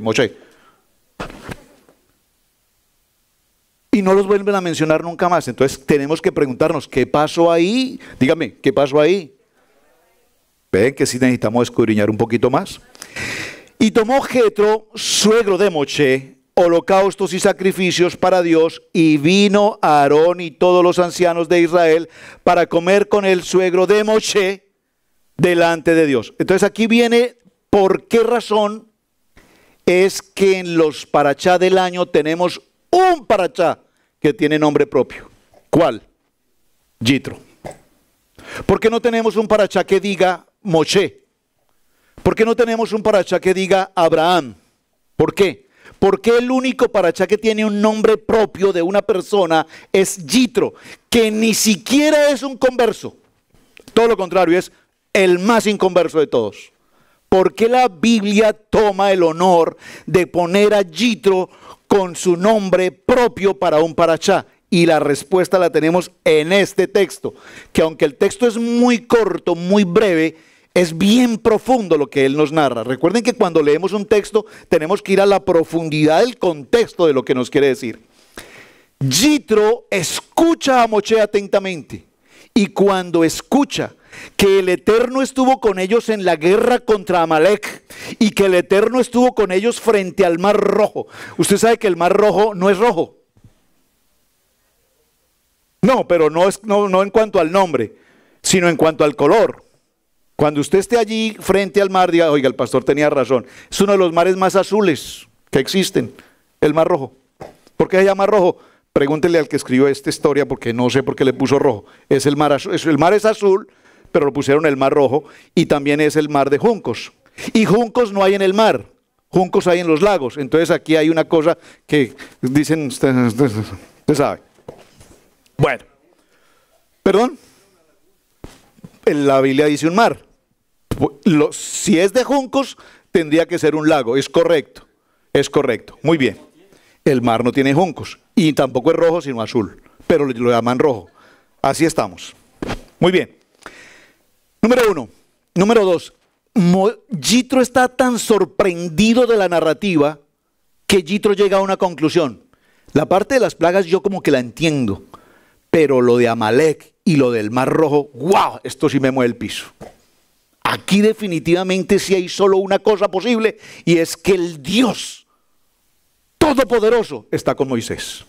Moshe. Y no los vuelven a mencionar nunca más. Entonces tenemos que preguntarnos, ¿qué pasó ahí? Dígame, ¿qué pasó ahí? Ven que sí necesitamos escudriñar un poquito más. Y tomó Jetro, suegro de Moshe, holocaustos y sacrificios para Dios, y vino Aarón y todos los ancianos de Israel para comer con el suegro de Moshe delante de Dios. Entonces aquí viene por qué razón es que en los parachá del año tenemos un parachá que tiene nombre propio. ¿Cuál? Yitro. ¿Por qué no tenemos un parachá que diga Moshe? ¿Por qué no tenemos un parachá que diga Abraham? ¿Por qué? Porque el único parachá que tiene un nombre propio de una persona es Yitro, que ni siquiera es un converso. Todo lo contrario, es el más inconverso de todos. ¿Por qué la Biblia toma el honor de poner a Yitro con su nombre propio para un parachá? Y la respuesta la tenemos en este texto, que aunque el texto es muy corto, muy breve, es bien profundo lo que él nos narra. Recuerden que cuando leemos un texto tenemos que ir a la profundidad del contexto de lo que nos quiere decir. Yitro escucha a Moshe atentamente, y cuando escucha que el Eterno estuvo con ellos en la guerra contra Amalek y que el Eterno estuvo con ellos frente al Mar Rojo. Usted sabe que el Mar Rojo no es rojo. No, pero no en cuanto al nombre, sino en cuanto al color. Cuando usted esté allí frente al mar, diga, oiga, el pastor tenía razón. Es uno de los mares más azules que existen, el Mar Rojo. ¿Por qué se llama rojo? Pregúntele al que escribió esta historia, porque no sé por qué le puso rojo. Es el mar azul, el mar es azul, pero lo pusieron el Mar Rojo, y también es el mar de juncos. Y juncos no hay en el mar, juncos hay en los lagos. Entonces aquí hay una cosa que dicen, usted sabe. Bueno, perdón, en la Biblia dice un mar. Si es de juncos, tendría que ser un lago, es correcto, muy bien. El mar no tiene juncos, y tampoco es rojo, sino azul, pero lo llaman rojo. Así estamos. Muy bien. Número 1. Número 2. Yitro está tan sorprendido de la narrativa que Yitro llega a una conclusión. La parte de las plagas yo como que la entiendo, pero lo de Amalek y lo del Mar Rojo, ¡wow! Esto sí me mueve el piso. Aquí definitivamente sí hay solo una cosa posible, y es que el Dios Todopoderoso está con Moisés.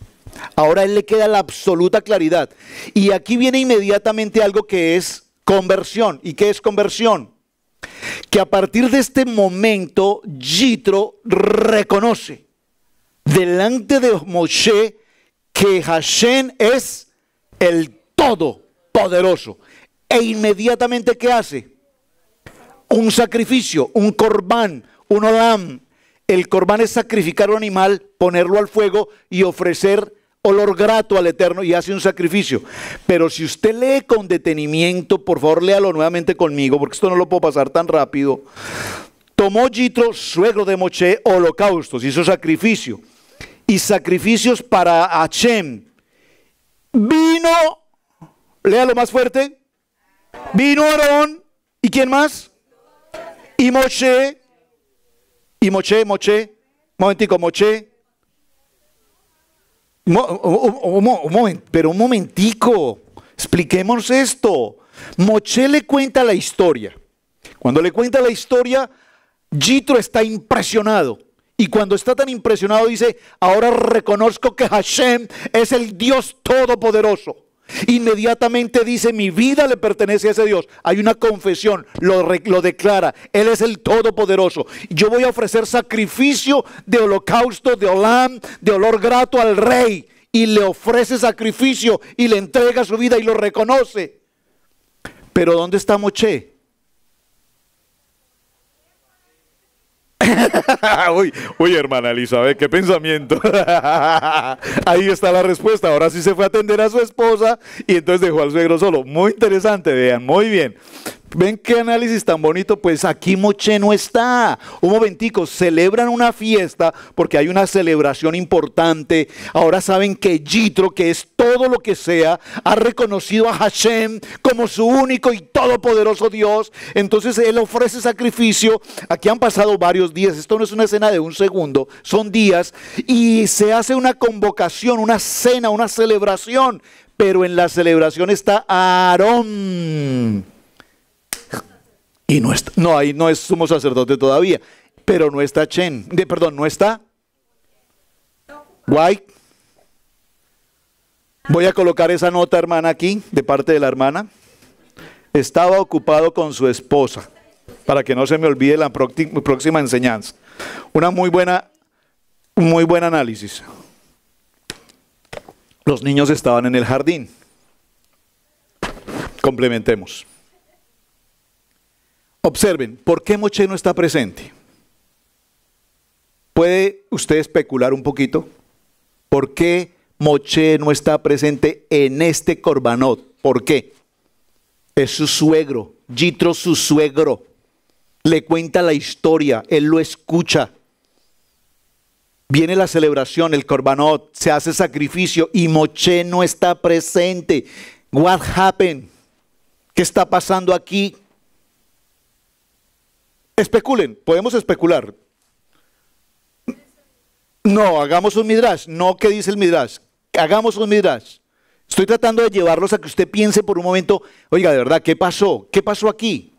Ahora a él le queda la absoluta claridad. Y aquí viene inmediatamente algo que es conversión. ¿Y qué es conversión? Que a partir de este momento, Yitro reconoce delante de Moshe que Hashem es el Todopoderoso. E inmediatamente, ¿qué hace? Un sacrificio, un corbán, un olam. El corbán es sacrificar un animal, ponerlo al fuego y ofrecer olor grato al Eterno, y hace un sacrificio. Pero si usted lee con detenimiento, por favor léalo nuevamente conmigo, porque esto no lo puedo pasar tan rápido. Tomó Yitro, suegro de Moshe, holocaustos, hizo sacrificio, y sacrificios para Hashem. Vino, léalo más fuerte, vino Aarón, ¿y quién más? Y Moshe, momentico, Moshe. Pero un momentico, expliquemos esto. Moshe le cuenta la historia. Cuando le cuenta la historia, Yitro está impresionado. Y cuando está tan impresionado dice, ahora reconozco que Hashem es el Dios Todopoderoso. Inmediatamente dice, mi vida le pertenece a ese Dios. Hay una confesión, lo declara, Él es el Todopoderoso. Yo voy a ofrecer sacrificio de holocausto, de olam, de olor grato al rey. Y le ofrece sacrificio y le entrega su vida y lo reconoce. Pero ¿dónde está Moshe? Uy, hermana Elizabeth, qué pensamiento. Ahí está la respuesta. Ahora sí se fue a atender a su esposa y entonces dejó al suegro solo. Muy interesante, vean, muy bien. ¿Ven qué análisis tan bonito? Pues aquí Moshe no está. Un momentico, celebran una fiesta porque hay una celebración importante. Ahora saben que Yitro, que es todo lo que sea, ha reconocido a Hashem como su único y todopoderoso Dios. Entonces él ofrece sacrificio. Aquí han pasado varios días. Esto no es una escena de un segundo, son días. Y se hace una convocación, una cena, una celebración. Pero en la celebración está Aarón. Y no está, no, ahí no es sumo sacerdote todavía, pero no está no está White. Voy a colocar esa nota, hermana, aquí, de parte de la hermana. Estaba ocupado con su esposa, para que no se me olvide la próxima enseñanza. Un muy buen análisis. Los niños estaban en el jardín. Complementemos. Observen, ¿por qué Moshe no está presente? ¿Puede usted especular un poquito? ¿Por qué Moshe no está presente en este corbanot? ¿Por qué? Es su suegro, Yitro su suegro. Le cuenta la historia, él lo escucha. Viene la celebración, el corbanot, se hace sacrificio y Moshe no está presente. What happened? ¿Qué está pasando aquí? Especulen, podemos especular. No, hagamos un midrash. No, ¿qué dice el midrash? Hagamos un midrash. Estoy tratando de llevarlos a que usted piense por un momento, oiga, de verdad, ¿qué pasó? ¿Qué pasó aquí?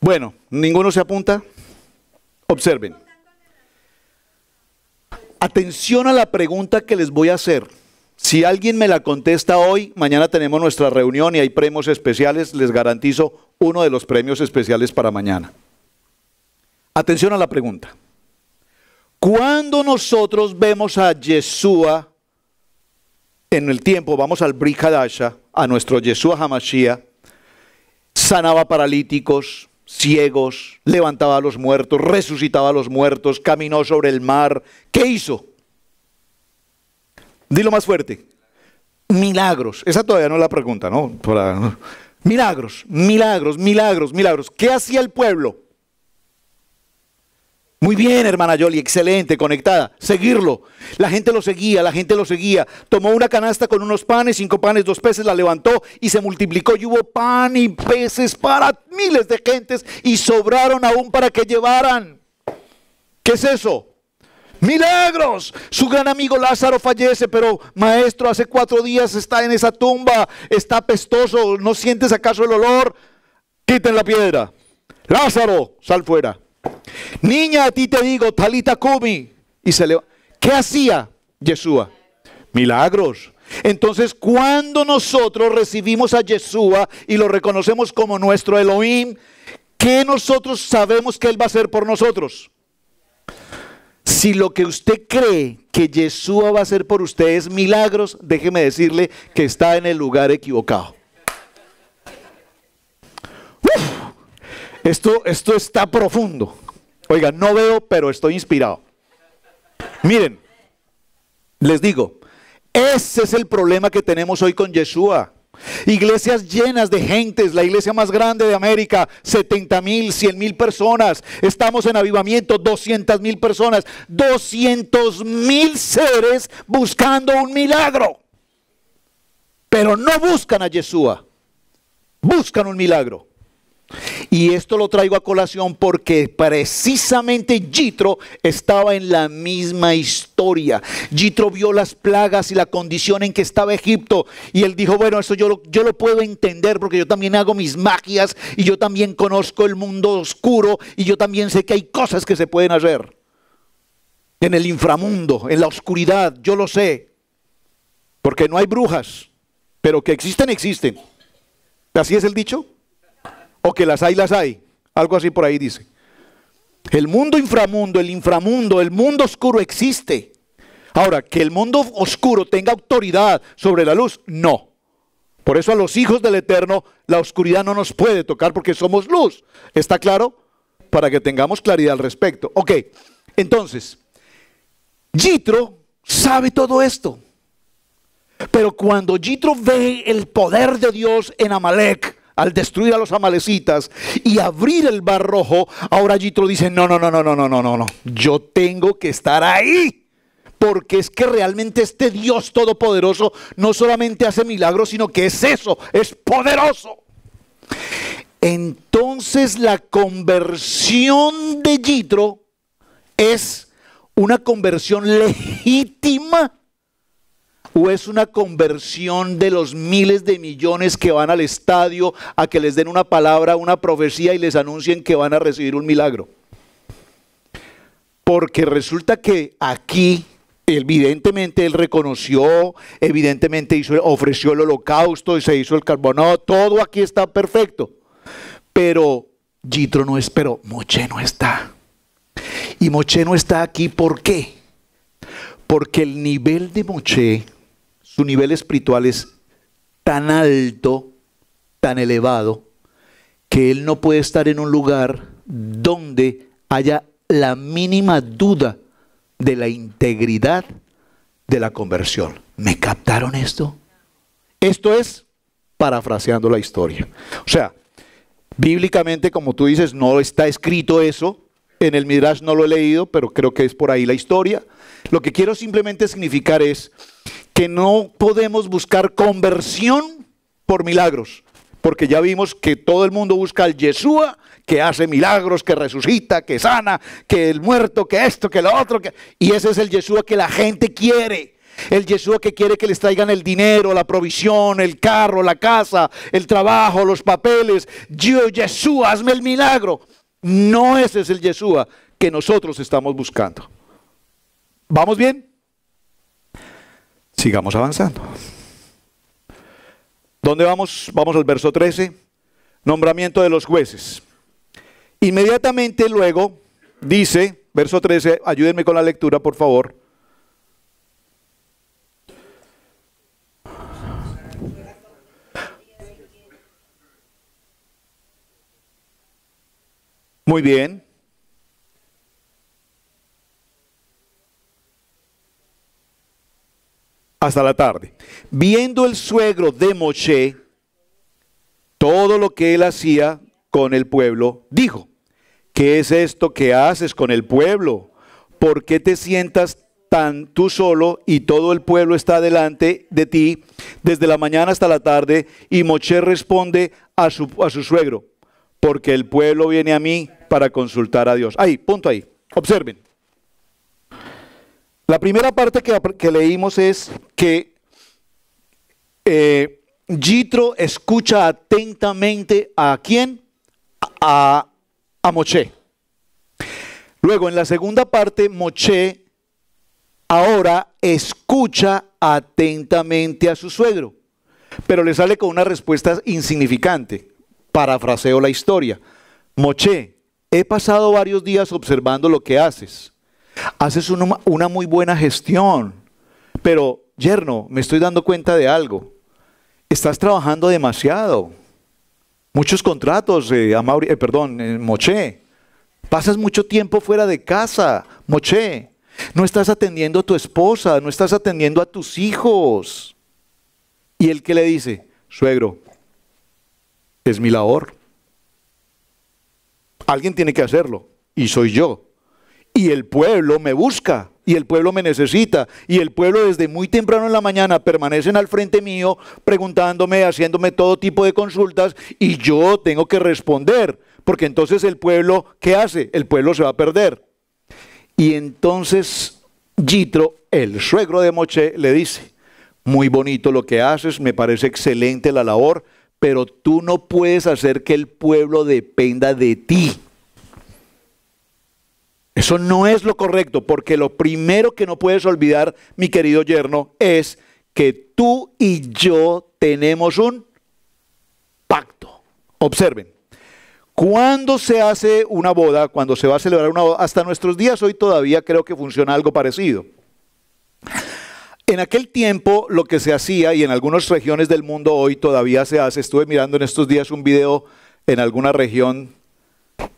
Bueno, ¿ninguno se apunta? Observen. Atención a la pregunta que les voy a hacer. Si alguien me la contesta hoy, mañana tenemos nuestra reunión y hay premios especiales, les garantizo uno de los premios especiales para mañana. Atención a la pregunta. Cuando nosotros vemos a Yeshua en el tiempo, vamos al Brit Hadasha, a nuestro Yeshua Hamashiach, sanaba paralíticos, ciegos, levantaba a los muertos, resucitaba a los muertos, caminó sobre el mar. ¿Qué hizo? Dilo más fuerte. Milagros. Esa todavía no es la pregunta, ¿no? Milagros, milagros, milagros, milagros. ¿Qué hacía el pueblo? Muy bien, hermana Yoli, excelente, conectada. Seguirlo. La gente lo seguía, la gente lo seguía. Tomó una canasta con unos panes, 5 panes, 2 peces, la levantó y se multiplicó. Y hubo pan y peces para miles de gentes y sobraron aún para que llevaran. ¿Qué es eso? ¡Milagros! Su gran amigo Lázaro fallece, pero maestro, hace 4 días está en esa tumba, está apestoso, ¿no sientes acaso el olor? Quiten la piedra. Lázaro, sal fuera. Niña, a ti te digo, Talita Kumi. Y se le... ¿Qué hacía Yeshua? Milagros. Entonces, cuando nosotros recibimos a Yeshua y lo reconocemos como nuestro Elohim, ¿qué nosotros sabemos que Él va a hacer por nosotros? Si lo que usted cree que Yeshua va a hacer por usted es milagros, déjeme decirle que está en el lugar equivocado. Esto está profundo. Oiga, no veo, pero estoy inspirado. Miren, les digo, ese es el problema que tenemos hoy con Yeshua. Iglesias llenas de gentes, la iglesia más grande de América, 70,000, 100,000 personas. Estamos en avivamiento, 200,000 personas, 200,000 seres buscando un milagro. Pero no buscan a Yeshua, buscan un milagro. Y esto lo traigo a colación porque precisamente Yitro estaba en la misma historia. Yitro vio las plagas y la condición en que estaba Egipto y él dijo, bueno, eso yo lo puedo entender porque yo también hago mis magias y yo también conozco el mundo oscuro y yo también sé que hay cosas que se pueden hacer en el inframundo, en la oscuridad, yo lo sé, porque no hay brujas, pero que existen, existen. ¿Así es el dicho? O que las hay, algo así por ahí dice. El mundo inframundo, el inframundo, el mundo oscuro existe. Ahora, que el mundo oscuro tenga autoridad sobre la luz, no. Por eso a los hijos del Eterno la oscuridad no nos puede tocar porque somos luz. ¿Está claro? Para que tengamos claridad al respecto. Ok, entonces, Yitro sabe todo esto. Pero cuando Yitro ve el poder de Dios en Amalek, al destruir a los amalecitas y abrir el mar rojo, ahora Yitro dice, no, yo tengo que estar ahí, porque es que realmente este Dios todopoderoso no solamente hace milagros, sino que es eso, es poderoso. Entonces la conversión de Yitro es una conversión legítima, ¿o es una conversión de los miles de millones que van al estadio a que les den una palabra, una profecía y les anuncien que van a recibir un milagro? Porque resulta que aquí, evidentemente, él reconoció, evidentemente ofreció el holocausto y se hizo el carbonato, todo aquí está perfecto. Pero Yitro no es, pero Moshe no está. Y Moshe no está aquí, ¿por qué? Porque el nivel de Moshe, su nivel espiritual es tan alto, tan elevado, que él no puede estar en un lugar donde haya la mínima duda de la integridad de la conversión. ¿Me captaron esto? Esto es parafraseando la historia. O sea, bíblicamente, como tú dices, no está escrito eso. En el Midrash no lo he leído, pero creo que es por ahí la historia. Lo que quiero simplemente significar es que no podemos buscar conversión por milagros, porque ya vimos que todo el mundo busca al Yeshua, que hace milagros, que resucita, que sana, que el muerto, que esto, que lo otro, y ese es el Yeshua que la gente quiere. El Yeshua que quiere que les traigan el dinero, la provisión, el carro, la casa, el trabajo, los papeles. Yo, Yeshua, hazme el milagro. No, ese es el Yeshua que nosotros estamos buscando. ¿Vamos bien? Sigamos avanzando. ¿Dónde vamos? Vamos al verso 13. Nombramiento de los jueces. Inmediatamente luego dice, verso 13, ayúdenme con la lectura, por favor. Muy bien. Hasta la tarde. Viendo el suegro de Moshe todo lo que él hacía con el pueblo, dijo, ¿qué es esto que haces con el pueblo? ¿Por qué te sientas tan tú solo y todo el pueblo está delante de ti desde la mañana hasta la tarde? Y Moshe responde a su suegro, porque el pueblo viene a mí para consultar a Dios. Ahí, punto ahí. Observen. La primera parte que leímos es que Yitro escucha atentamente ¿a quién? A Moshe. Luego en la segunda parte Moshe ahora escucha atentamente a su suegro. Pero le sale con una respuesta insignificante. Parafraseo la historia. Moche, he pasado varios días observando lo que haces. Haces una muy buena gestión. Pero, yerno, me estoy dando cuenta de algo. Estás trabajando demasiado. Muchos contratos, Moche. Pasas mucho tiempo fuera de casa, Moche. No estás atendiendo a tu esposa, no estás atendiendo a tus hijos. Y él que le dice, suegro, es mi labor. Alguien tiene que hacerlo, y soy yo. Y el pueblo me busca, y el pueblo me necesita, y el pueblo desde muy temprano en la mañana permanecen al frente mío, preguntándome, haciéndome todo tipo de consultas, y yo tengo que responder, porque entonces el pueblo, ¿qué hace? El pueblo se va a perder. Y entonces Yitro, el suegro de Moche, le dice, muy bonito lo que haces, me parece excelente la labor, pero tú no puedes hacer que el pueblo dependa de ti. Eso no es lo correcto, porque lo primero que no puedes olvidar, mi querido yerno, es que tú y yo tenemos un pacto. Observen, cuando se hace una boda, cuando se va a celebrar una boda, hasta nuestros días hoy todavía creo que funciona algo parecido. En aquel tiempo lo que se hacía, y en algunas regiones del mundo hoy todavía se hace, estuve mirando en estos días un video en alguna región,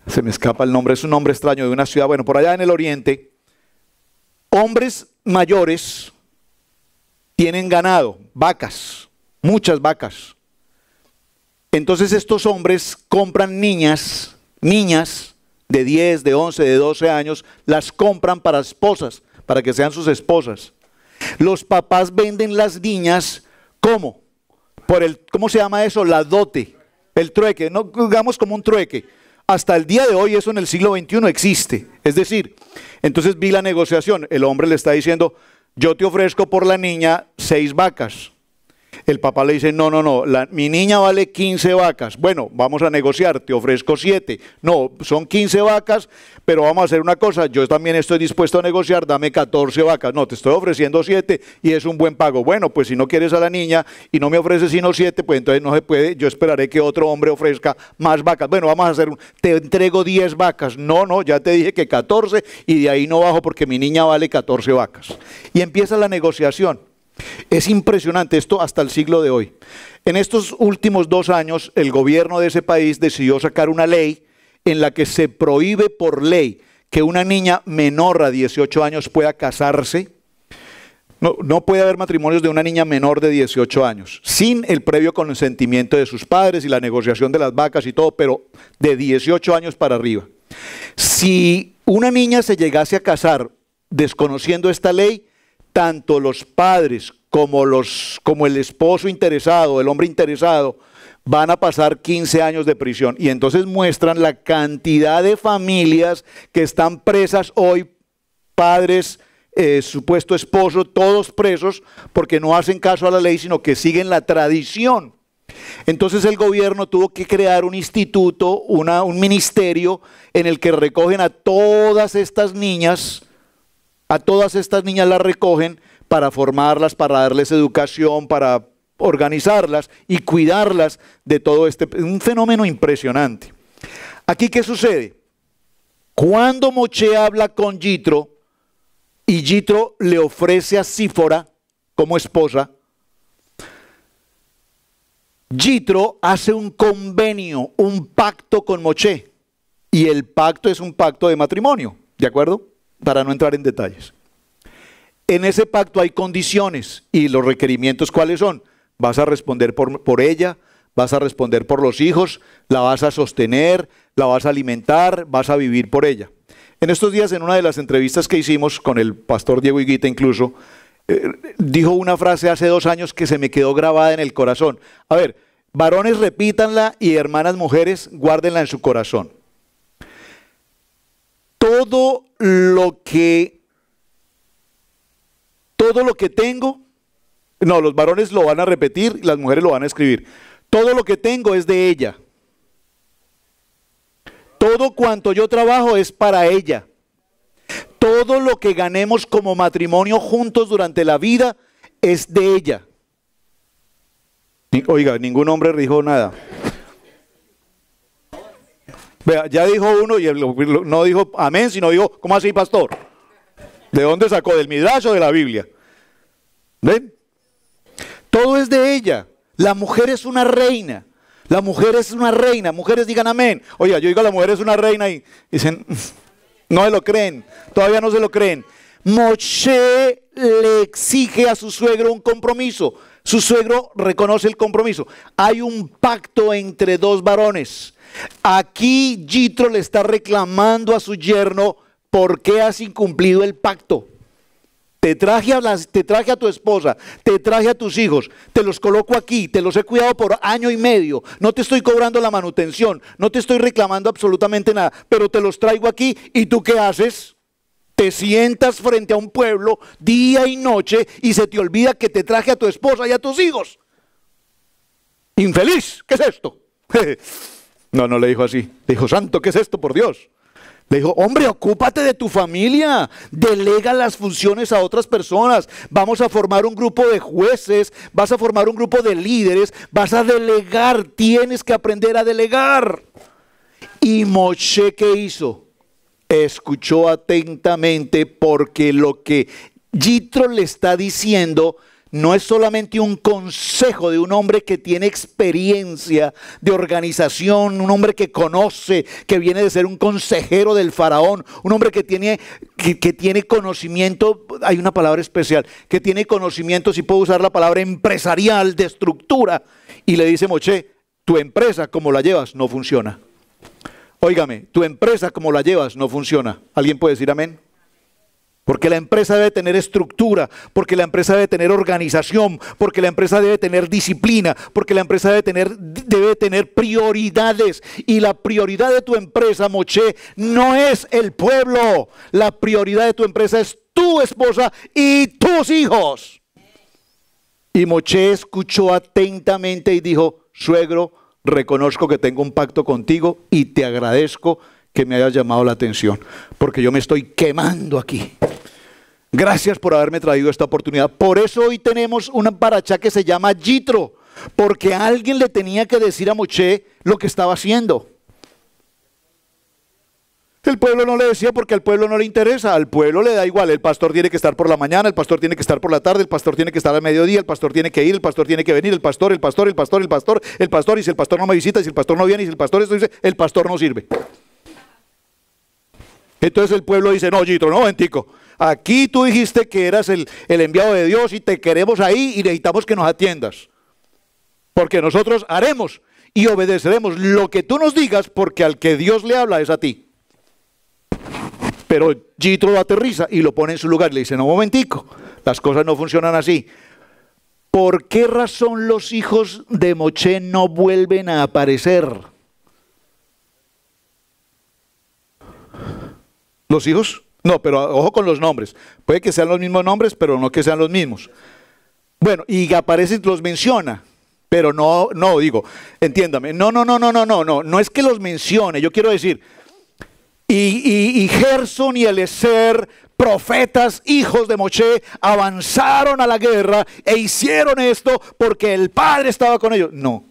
se me escapa el nombre, es un nombre extraño de una ciudad, bueno, por allá en el oriente, hombres mayores tienen ganado, vacas, muchas vacas. Entonces estos hombres compran niñas de 10, de 11, de 12 años, las compran para esposas, para que sean sus esposas. Los papás venden las niñas, ¿cómo? ¿Cómo se llama eso? La dote, el trueque, no digamos como un trueque. Hasta el día de hoy eso en el siglo XXI existe. Es decir, entonces vi la negociación, el hombre le está diciendo, yo te ofrezco por la niña 6 vacas. El papá le dice, no, mi niña vale 15 vacas. Bueno, vamos a negociar, te ofrezco 7. No, son 15 vacas, pero vamos a hacer una cosa, yo también estoy dispuesto a negociar, dame 14 vacas. No, te estoy ofreciendo 7 y es un buen pago. Bueno, pues si no quieres a la niña y no me ofreces sino 7, pues entonces no se puede, yo esperaré que otro hombre ofrezca más vacas. Bueno, vamos a hacer, te entrego 10 vacas. No, ya te dije que 14 y de ahí no bajo porque mi niña vale 14 vacas. Y empieza la negociación. Es impresionante esto hasta el siglo de hoy. En estos últimos 2 años, el gobierno de ese país decidió sacar una ley en la que se prohíbe por ley que una niña menor a 18 años pueda casarse. No puede haber matrimonios de una niña menor de 18 años, sin el previo consentimiento de sus padres y la negociación de las vacas y todo, pero de 18 años para arriba. Si una niña se llegase a casar desconociendo esta ley, tanto los padres como el esposo interesado, el hombre interesado, van a pasar 15 años de prisión. Y entonces muestran la cantidad de familias que están presas hoy, padres, supuesto esposo, todos presos, porque no hacen caso a la ley, sino que siguen la tradición. Entonces el gobierno tuvo que crear un instituto, un ministerio en el que recogen a todas estas niñas. A todas estas niñas las recogen para formarlas, para darles educación, para organizarlas y cuidarlas de todo un fenómeno impresionante. Aquí, ¿qué sucede? Cuando Moche habla con Yitro y Yitro le ofrece a Sífora como esposa, Yitro hace un convenio, un pacto con Moche, y el pacto es un pacto de matrimonio, ¿de acuerdo? Para no entrar en detalles. En ese pacto hay condiciones y los requerimientos, ¿cuáles son? Vas a responder por ella, vas a responder por los hijos, la vas a sostener, la vas a alimentar, vas a vivir por ella. En estos días, en una de las entrevistas que hicimos con el pastor Diego Higuita incluso, dijo una frase hace 2 años que se me quedó grabada en el corazón. A ver, varones repítanla y hermanas mujeres guárdenla en su corazón. Todo lo que tengo, no, los varones lo van a repetir y las mujeres lo van a escribir. Todo lo que tengo es de ella. Todo cuanto yo trabajo es para ella. Todo lo que ganemos como matrimonio juntos durante la vida es de ella. Oiga, ningún hombre dijo nada. Vea, ya dijo uno y no dijo amén, sino dijo, ¿cómo así, pastor? ¿De dónde sacó? ¿Del Midrash o de la Biblia? ¿Ven? Todo es de ella. La mujer es una reina. La mujer es una reina. Mujeres digan amén. Oiga, yo digo la mujer es una reina y dicen, no se lo creen. Todavía no se lo creen. Moshe le exige a su suegro un compromiso. Su suegro reconoce el compromiso. Hay un pacto entre dos varones. Aquí Yitro le está reclamando a su yerno, ¿por qué has incumplido el pacto? Te traje a tu esposa, te traje a tus hijos, te los coloco aquí, te los he cuidado por año y medio, no te estoy cobrando la manutención, no te estoy reclamando absolutamente nada, pero te los traigo aquí y ¿tú qué haces? Te sientas frente a un pueblo día y noche y se te olvida que te traje a tu esposa y a tus hijos. Infeliz, ¿qué es esto? No, no le dijo así, le dijo, santo, ¿qué es esto, por Dios? Le dijo, hombre, ocúpate de tu familia, delega las funciones a otras personas, vamos a formar un grupo de jueces, vas a formar un grupo de líderes, vas a delegar, tienes que aprender a delegar. Y Moshe, ¿qué hizo? Escuchó atentamente, porque lo que Yitro le está diciendo no es solamente un consejo de un hombre que tiene experiencia de organización, un hombre que conoce, que viene de ser un consejero del faraón, un hombre que tiene conocimiento, hay una palabra especial, que tiene conocimiento, si puedo usar la palabra empresarial, de estructura, y le dice Moshe, tu empresa como la llevas no funciona. Óigame, tu empresa como la llevas no funciona. ¿Alguien puede decir amén? Porque la empresa debe tener estructura, porque la empresa debe tener organización, porque la empresa debe tener disciplina, porque la empresa debe tener prioridades. Y la prioridad de tu empresa, Moshe, no es el pueblo. La prioridad de tu empresa es tu esposa y tus hijos. Y Moshe escuchó atentamente y dijo, suegro, reconozco que tengo un pacto contigo y te agradezco que me hayas llamado la atención, porque yo me estoy quemando aquí. Gracias por haberme traído esta oportunidad. Por eso hoy tenemos una parachá que se llama Yitro, porque alguien le tenía que decir a Moshe lo que estaba haciendo. El pueblo no le decía porque al pueblo no le interesa, al pueblo le da igual, el pastor tiene que estar por la mañana, el pastor tiene que estar por la tarde, el pastor tiene que estar al mediodía, el pastor tiene que ir, el pastor tiene que venir, el pastor, y si el pastor no me visita, y si el pastor no viene, y si el pastor esto dice, el pastor no sirve. Entonces el pueblo dice, no, Yitro, no, momentico, aquí tú dijiste que eras el enviado de Dios y te queremos ahí y necesitamos que nos atiendas. Porque nosotros haremos y obedeceremos lo que tú nos digas, porque al que Dios le habla es a ti. Pero Yitro lo aterriza y lo pone en su lugar y le dice, no, momentico, las cosas no funcionan así. ¿Por qué razón los hijos de Moshe no vuelven a aparecer? ¿Los hijos? No, pero ojo con los nombres. Puede que sean los mismos nombres, pero no que sean los mismos. Bueno, y aparecen, los menciona, pero no, digo, entiéndame, no es que los mencione, yo quiero decir, y Gerson y Eliezer, profetas, hijos de Moshe, avanzaron a la guerra e hicieron esto porque el Padre estaba con ellos. No. O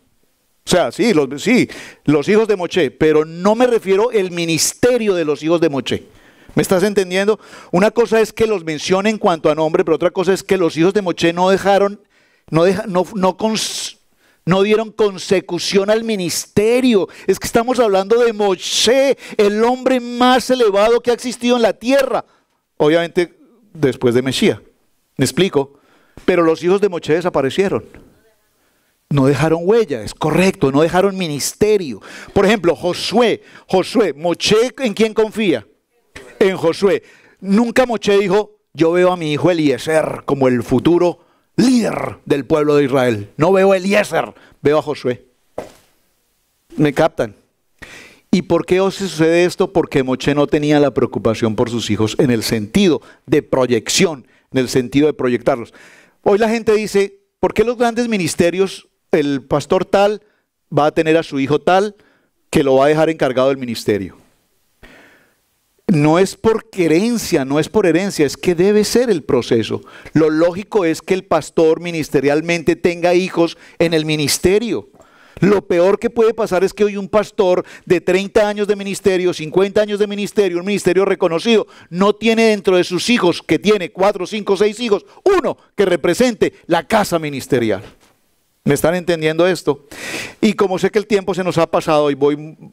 sea, sí, los hijos de Moshe, pero no me refiero al ministerio de los hijos de Moshe. ¿Me estás entendiendo? Una cosa es que los mencione en cuanto a nombre, pero otra cosa es que los hijos de Moshe no dieron consecución al ministerio. Es que estamos hablando de Moshe, el hombre más elevado que ha existido en la tierra. Obviamente después de Mesías. ¿Me explico? Pero los hijos de Moshe desaparecieron. No dejaron huella, es correcto, no dejaron ministerio. Por ejemplo, Josué, Moshe, ¿en quién confía? En Josué. Nunca Moshe dijo, yo veo a mi hijo Eliezer como el futuro líder del pueblo de Israel. No veo a Eliezer, veo a Josué. ¿Me captan? ¿Y por qué os sucede esto? Porque Moshe no tenía la preocupación por sus hijos en el sentido de proyección, en el sentido de proyectarlos. Hoy la gente dice, ¿por qué los grandes ministerios, el pastor tal va a tener a su hijo tal que lo va a dejar encargado del ministerio? No es por querencia, no es por herencia, es que debe ser el proceso. Lo lógico es que el pastor ministerialmente tenga hijos en el ministerio. Lo peor que puede pasar es que hoy un pastor de 30 años de ministerio, 50 años de ministerio, un ministerio reconocido, no tiene dentro de sus hijos, que tiene 4, 5, 6 hijos, uno que represente la casa ministerial. ¿Me están entendiendo esto? Y como sé que el tiempo se nos ha pasado y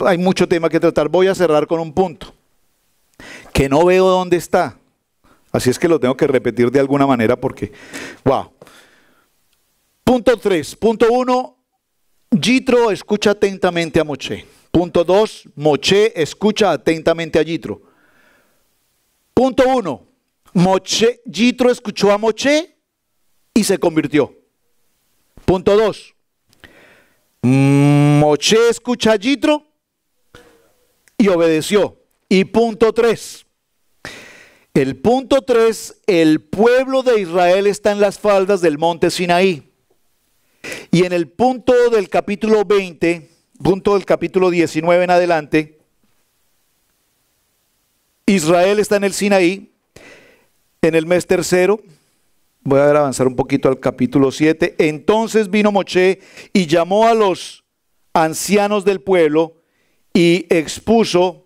hay mucho tema que tratar, voy a cerrar con un punto que no veo dónde está. Así es que lo tengo que repetir de alguna manera porque, wow. Punto 3. Punto 1, Yitro escucha atentamente a Moshe. Punto 2, Moshe escucha atentamente a Yitro. Punto 1, Yitro escuchó a Moshe y se convirtió. Punto 2, Moshe escucha a Yitro y obedeció. Y punto 3, el punto 3, el pueblo de Israel está en las faldas del monte Sinaí. Y en el punto del capítulo 20, punto del capítulo 19 en adelante, Israel está en el Sinaí, en el mes tercero. Voy a avanzar un poquito al capítulo 7. Entonces vino Moshe y llamó a los ancianos del pueblo y expuso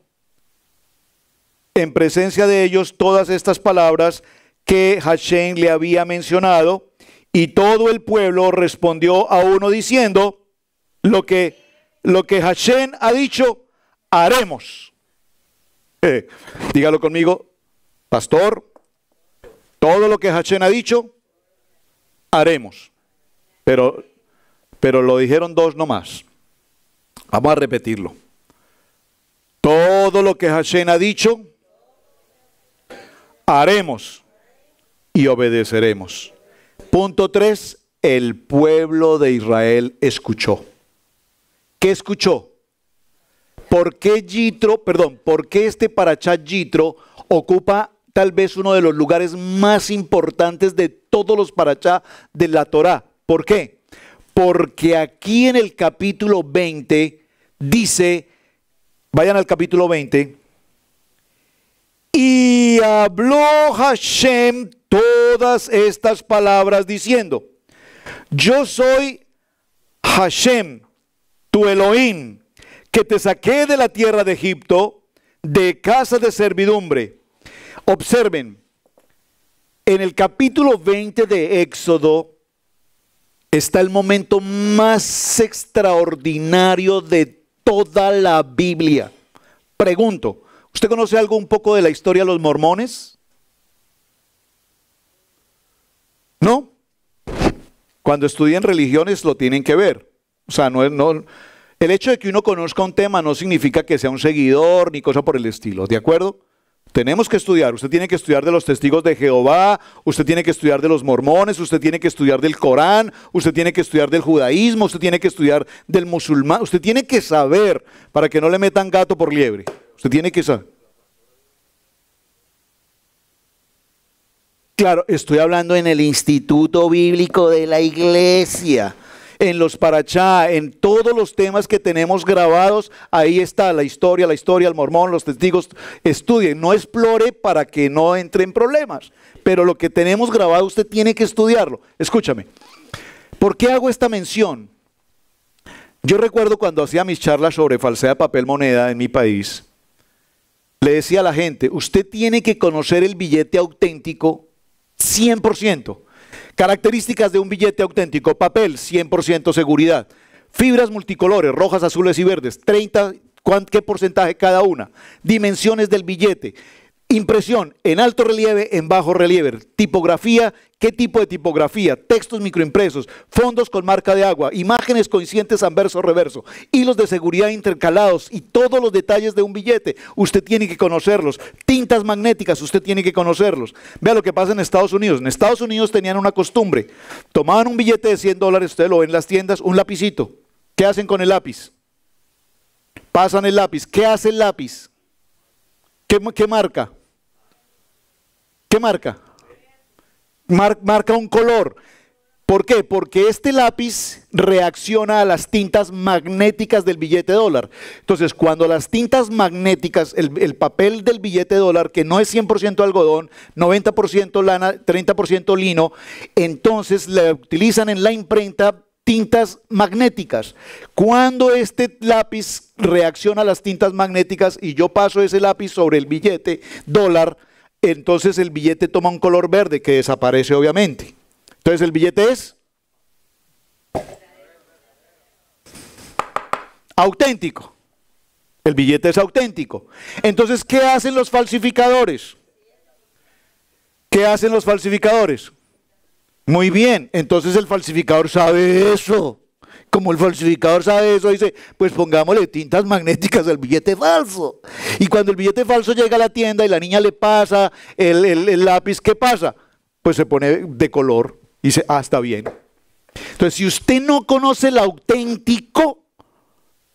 en presencia de ellos todas estas palabras que Hashem le había mencionado, y todo el pueblo respondió a uno diciendo: lo que Hashem ha dicho, haremos. Dígalo conmigo, pastor, todo lo que Hashem ha dicho, haremos. Pero lo dijeron dos nomás. Vamos a repetirlo. Todo lo que Hashem ha dicho, haremos y obedeceremos. Punto 3, el pueblo de Israel escuchó. ¿Qué escuchó? ¿Por qué este Parashá Yitro ocupa tal vez uno de los lugares más importantes de todos los Parashá de la Torá? ¿Por qué? Porque aquí en el capítulo 20 dice, vayan al capítulo 20, y habló Hashem todas estas palabras diciendo: yo soy Hashem, tu Elohim, que te saqué de la tierra de Egipto, de casa de servidumbre. Observen, en el capítulo 20 de Éxodo está el momento más extraordinario de toda la Biblia. Pregunto, ¿usted conoce algo un poco de la historia de los mormones? ¿No? Cuando estudien religiones lo tienen que ver. O sea, el hecho de que uno conozca un tema no significa que sea un seguidor ni cosa por el estilo, ¿de acuerdo? Tenemos que estudiar. Usted tiene que estudiar de los testigos de Jehová, usted tiene que estudiar de los mormones, usted tiene que estudiar del Corán, usted tiene que estudiar del judaísmo, usted tiene que estudiar del musulmán, usted tiene que saber para que no le metan gato por liebre. Usted tiene que saber. Claro, estoy hablando en el Instituto Bíblico de la Iglesia, en los Parashá, en todos los temas que tenemos grabados. Ahí está la historia, el mormón, los testigos. Estudien, no explore para que no entre en problemas, pero lo que tenemos grabado usted tiene que estudiarlo. Escúchame, ¿por qué hago esta mención? Yo recuerdo cuando hacía mis charlas sobre falsedad de papel moneda en mi país, le decía a la gente: usted tiene que conocer el billete auténtico 100%. Características de un billete auténtico: papel, 100% seguridad. Fibras multicolores, rojas, azules y verdes, 30, ¿qué porcentaje cada una? Dimensiones del billete. Impresión en alto relieve, en bajo relieve. Tipografía, ¿qué tipo de tipografía? Textos microimpresos, fondos con marca de agua, imágenes coincidentes anverso reverso, hilos de seguridad intercalados y todos los detalles de un billete. Usted tiene que conocerlos. Tintas magnéticas, usted tiene que conocerlos. Vea lo que pasa en Estados Unidos. En Estados Unidos tenían una costumbre. Tomaban un billete de $100, usted lo ve en las tiendas, un lapicito. ¿Qué hacen con el lápiz? Pasan el lápiz. ¿Qué hace el lápiz? ¿Qué marca? ¿Qué marca? Marca un color. ¿Por qué? Porque este lápiz reacciona a las tintas magnéticas del billete dólar. Entonces, cuando las tintas magnéticas, el papel del billete dólar, que no es 100% algodón, 90% lana, 30% lino, entonces le utilizan en la imprenta tintas magnéticas. Cuando este lápiz reacciona a las tintas magnéticas y yo paso ese lápiz sobre el billete dólar, entonces el billete toma un color verde que desaparece obviamente. Entonces el billete es auténtico. El billete es auténtico. Entonces, ¿qué hacen los falsificadores? ¿Qué hacen los falsificadores? Muy bien, entonces el falsificador sabe eso. Como el falsificador sabe eso, dice, pues pongámosle tintas magnéticas al billete falso. Y cuando el billete falso llega a la tienda y la niña le pasa el lápiz, ¿qué pasa? Pues se pone de color. Y dice, ah, está bien. Entonces, si usted no conoce el auténtico,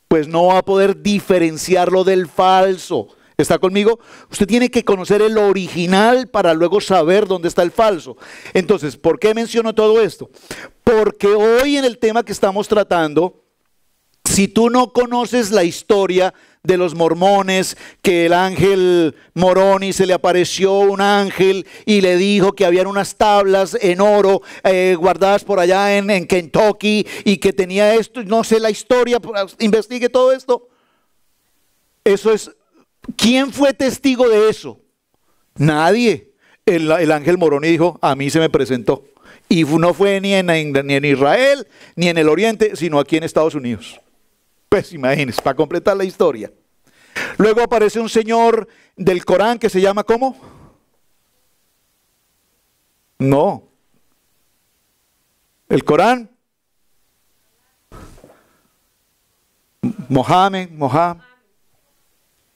pues no va a poder diferenciarlo del falso. ¿Está conmigo? Usted tiene que conocer el original para luego saber dónde está el falso. Entonces, ¿por qué menciono todo esto? Porque hoy en el tema que estamos tratando, si tú no conoces la historia de los mormones, que el ángel Moroni se le apareció un ángel y le dijo que habían unas tablas en oro guardadas por allá en Kentucky y que tenía esto, no sé la historia, investigue todo esto. Eso es, ¿quién fue testigo de eso? Nadie. El ángel Moroni dijo, a mí se me presentó. Y no fue ni en Israel, ni en el Oriente, sino aquí en Estados Unidos. Pues imagínense, para completar la historia. Luego aparece un señor del Corán que se llama ¿cómo? No. El Corán. Mohammed.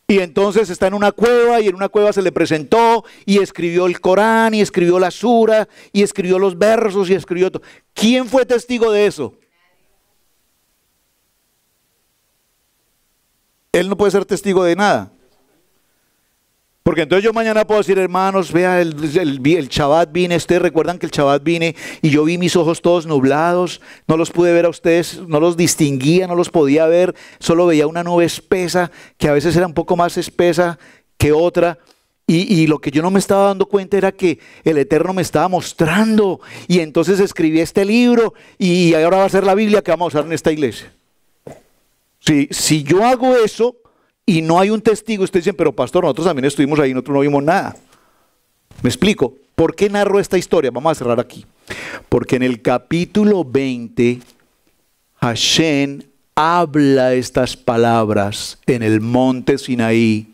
Y entonces está en una cueva y en una cueva se le presentó y escribió el Corán y escribió la sura y escribió los versos y escribió todo. ¿Quién fue testigo de eso? Él no puede ser testigo de nada. Porque entonces yo mañana puedo decir, hermanos, vea el Shabbat vine, ustedes recuerdan que el Shabbat vine y yo vi mis ojos todos nublados, no los pude ver a ustedes, no los distinguía, no los podía ver, solo veía una nube espesa, que a veces era un poco más espesa que otra, y lo que yo no me estaba dando cuenta era que el Eterno me estaba mostrando, y entonces escribí este libro, y ahora va a ser la Biblia que vamos a usar en esta iglesia. Si yo hago eso, y no hay un testigo, ustedes dicen, pero pastor, nosotros también estuvimos ahí, nosotros no vimos nada. ¿Me explico? ¿Por qué narro esta historia? Vamos a cerrar aquí. Porque en el capítulo 20, Hashem habla estas palabras en el monte Sinaí,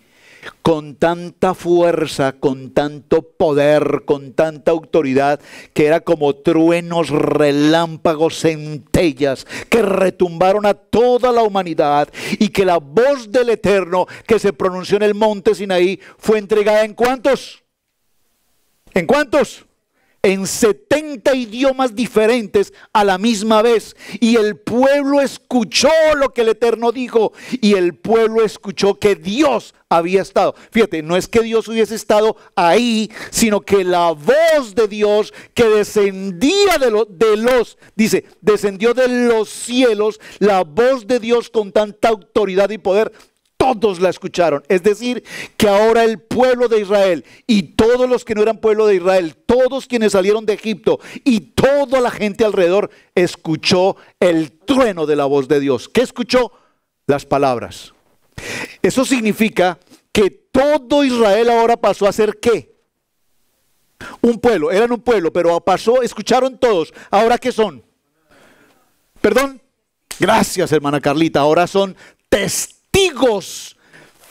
con tanta fuerza, con tanto poder, con tanta autoridad, que era como truenos, relámpagos, centellas, que retumbaron a toda la humanidad, y que la voz del Eterno que se pronunció en el monte Sinaí fue entregada ¿en cuántos? ¿En cuántos? En 70 idiomas diferentes a la misma vez, y el pueblo escuchó lo que el Eterno dijo, y el pueblo escuchó que Dios había estado. Fíjate, no es que Dios hubiese estado ahí, sino que la voz de Dios que descendía dice, descendió de los cielos, la voz de Dios con tanta autoridad y poder. Todos la escucharon. Es decir, que ahora el pueblo de Israel y todos los que no eran pueblo de Israel, todos quienes salieron de Egipto y toda la gente alrededor escuchó el trueno de la voz de Dios. ¿Qué escuchó? Las palabras. Eso significa que todo Israel ahora pasó a ser ¿qué? Un pueblo. Eran un pueblo, pero pasó, escucharon todos. ¿Ahora qué son? ¿Perdón? Gracias, hermana Carlita. Ahora son testigos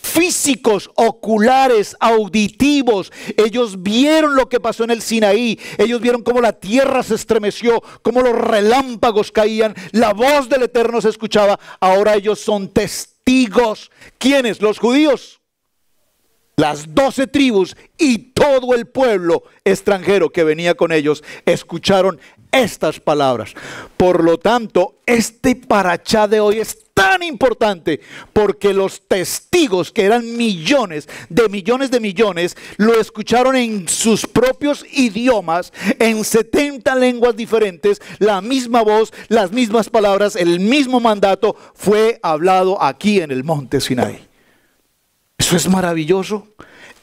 físicos, oculares, auditivos. Ellos vieron lo que pasó en el Sinaí. Ellos vieron cómo la tierra se estremeció, cómo los relámpagos caían, la voz del Eterno se escuchaba. Ahora ellos son testigos. ¿Quiénes? Los judíos. las 12 tribus y todo el pueblo extranjero que venía con ellos escucharon estas palabras. Por lo tanto, este parachá de hoy es tan importante porque los testigos, que eran millones, lo escucharon en sus propios idiomas, en 70 lenguas diferentes, la misma voz, las mismas palabras, el mismo mandato fue hablado aquí en el monte Sinaí. Eso es maravilloso.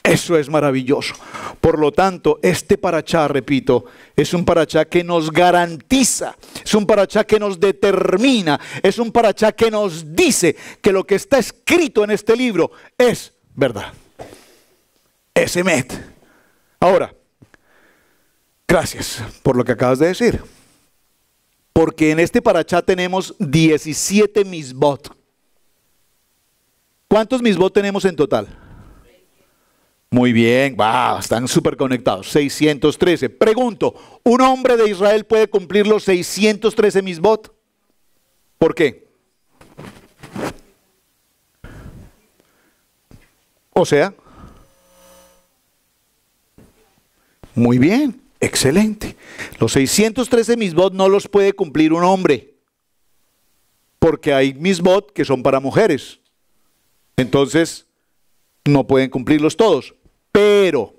Eso es maravilloso. Por lo tanto, este parachá, repito, es un parachá que nos garantiza, es un parachá que nos determina, es un parachá que nos dice que lo que está escrito en este libro es verdad. Es emet. Ahora, gracias por lo que acabas de decir. Porque en este parachá tenemos 17 misbot. ¿Cuántos misbot tenemos en total? Muy bien, wow, están súper conectados. 613. Pregunto, ¿un hombre de Israel puede cumplir los 613 misbot? ¿Por qué? O sea, muy bien, excelente. Los 613 misbot no los puede cumplir un hombre, porque hay misbot que son para mujeres. Entonces, no pueden cumplirlos todos. Pero,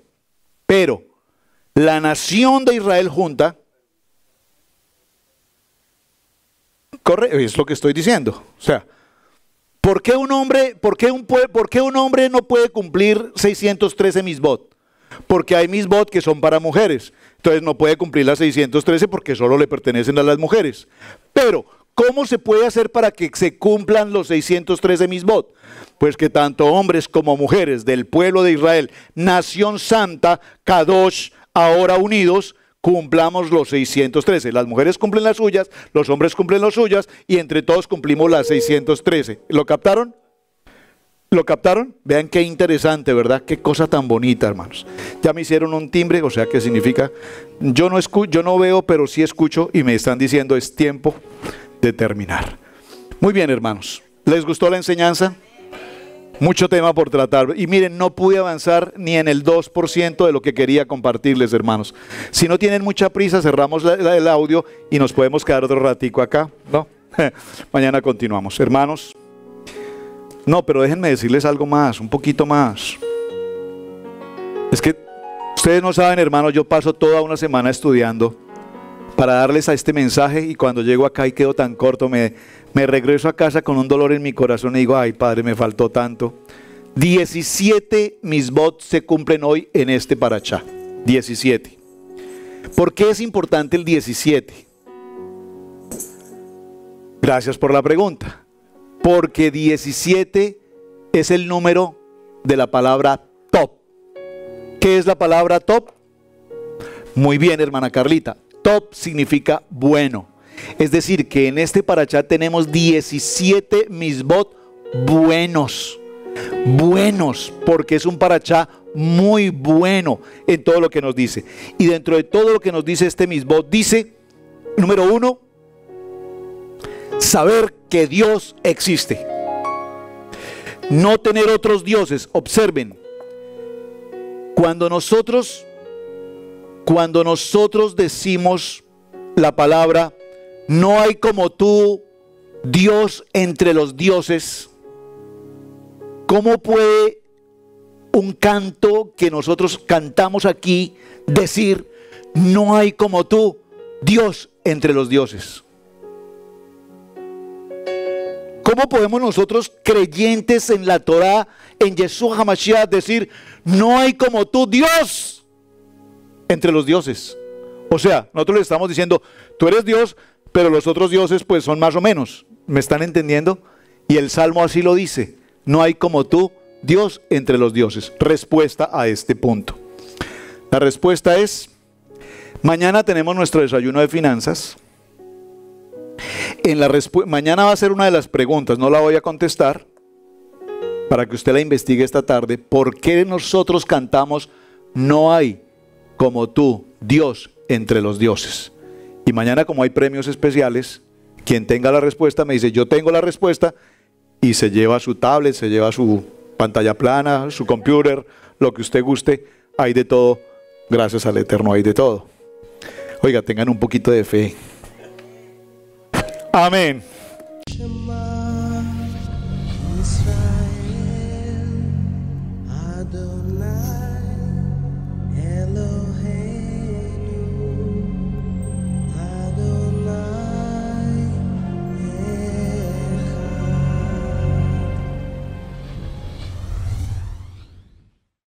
la nación de Israel junta, es lo que estoy diciendo. O sea, ¿por qué un hombre no puede cumplir 613 misbot? Porque hay misbot que son para mujeres. Entonces no puede cumplir las 613 porque solo le pertenecen a las mujeres. Pero, ¿cómo se puede hacer para que se cumplan los 613 misbot? Pues que tanto hombres como mujeres del pueblo de Israel, nación santa, Kadosh, ahora unidos, cumplamos los 613. Las mujeres cumplen las suyas, los hombres cumplen las suyas y entre todos cumplimos las 613. ¿Lo captaron? ¿Lo captaron? Vean qué interesante, ¿verdad? Qué cosa tan bonita, hermanos. Ya me hicieron un timbre, o sea, ¿qué significa? Yo no veo, pero sí escucho y me están diciendo es tiempo de terminar. Muy bien, hermanos. ¿Les gustó la enseñanza? Mucho tema por tratar. Y miren, no pude avanzar ni en el 2% de lo que quería compartirles, hermanos. Si no tienen mucha prisa, cerramos el audio y nos podemos quedar otro ratico acá, ¿no? Mañana continuamos. Hermanos, no, pero déjenme decirles algo más, un poquito más. Es que ustedes no saben, hermanos, yo paso toda una semana estudiando para darles a este mensaje y cuando llego acá y quedo tan corto, me regreso a casa con un dolor en mi corazón y digo, ay Padre, me faltó tanto. 17 misbot se cumplen hoy en este parachá. 17. ¿Por qué es importante el 17? Gracias por la pregunta. Porque 17 es el número de la palabra top. ¿Qué es la palabra top? Muy bien, hermana Carlita. Top significa bueno. Es decir, que en este parachá tenemos 17 misbot buenos. Buenos, porque es un parachá muy bueno en todo lo que nos dice. Y dentro de todo lo que nos dice este misbot, dice, número 1, saber que Dios existe. No tener otros dioses. Observen, cuando nosotros decimos la palabra, no hay como tú, Dios entre los dioses, ¿cómo puede un canto que nosotros cantamos aquí decir, no hay como tú, Dios entre los dioses? ¿Cómo podemos nosotros, creyentes en la Torah, en Yeshua HaMashiach, decir, no hay como tú, Dios entre los dioses? O sea, nosotros le estamos diciendo, tú eres Dios, pero los otros dioses pues son más o menos. ¿Me están entendiendo? Y el Salmo así lo dice, no hay como tú, Dios entre los dioses. Respuesta a este punto. La respuesta es, mañana tenemos nuestro desayuno de finanzas. Mañana va a ser una de las preguntas, no la voy a contestar, para que usted la investigue esta tarde. ¿Por qué nosotros cantamos, no hay como tú, Dios entre los dioses? Y mañana, como hay premios especiales, quien tenga la respuesta me dice, yo tengo la respuesta, y se lleva su tablet, se lleva su pantalla plana, su computer, lo que usted guste, hay de todo. Gracias al Eterno hay de todo. Oiga, tengan un poquito de fe. Amén. Israel, Adonai.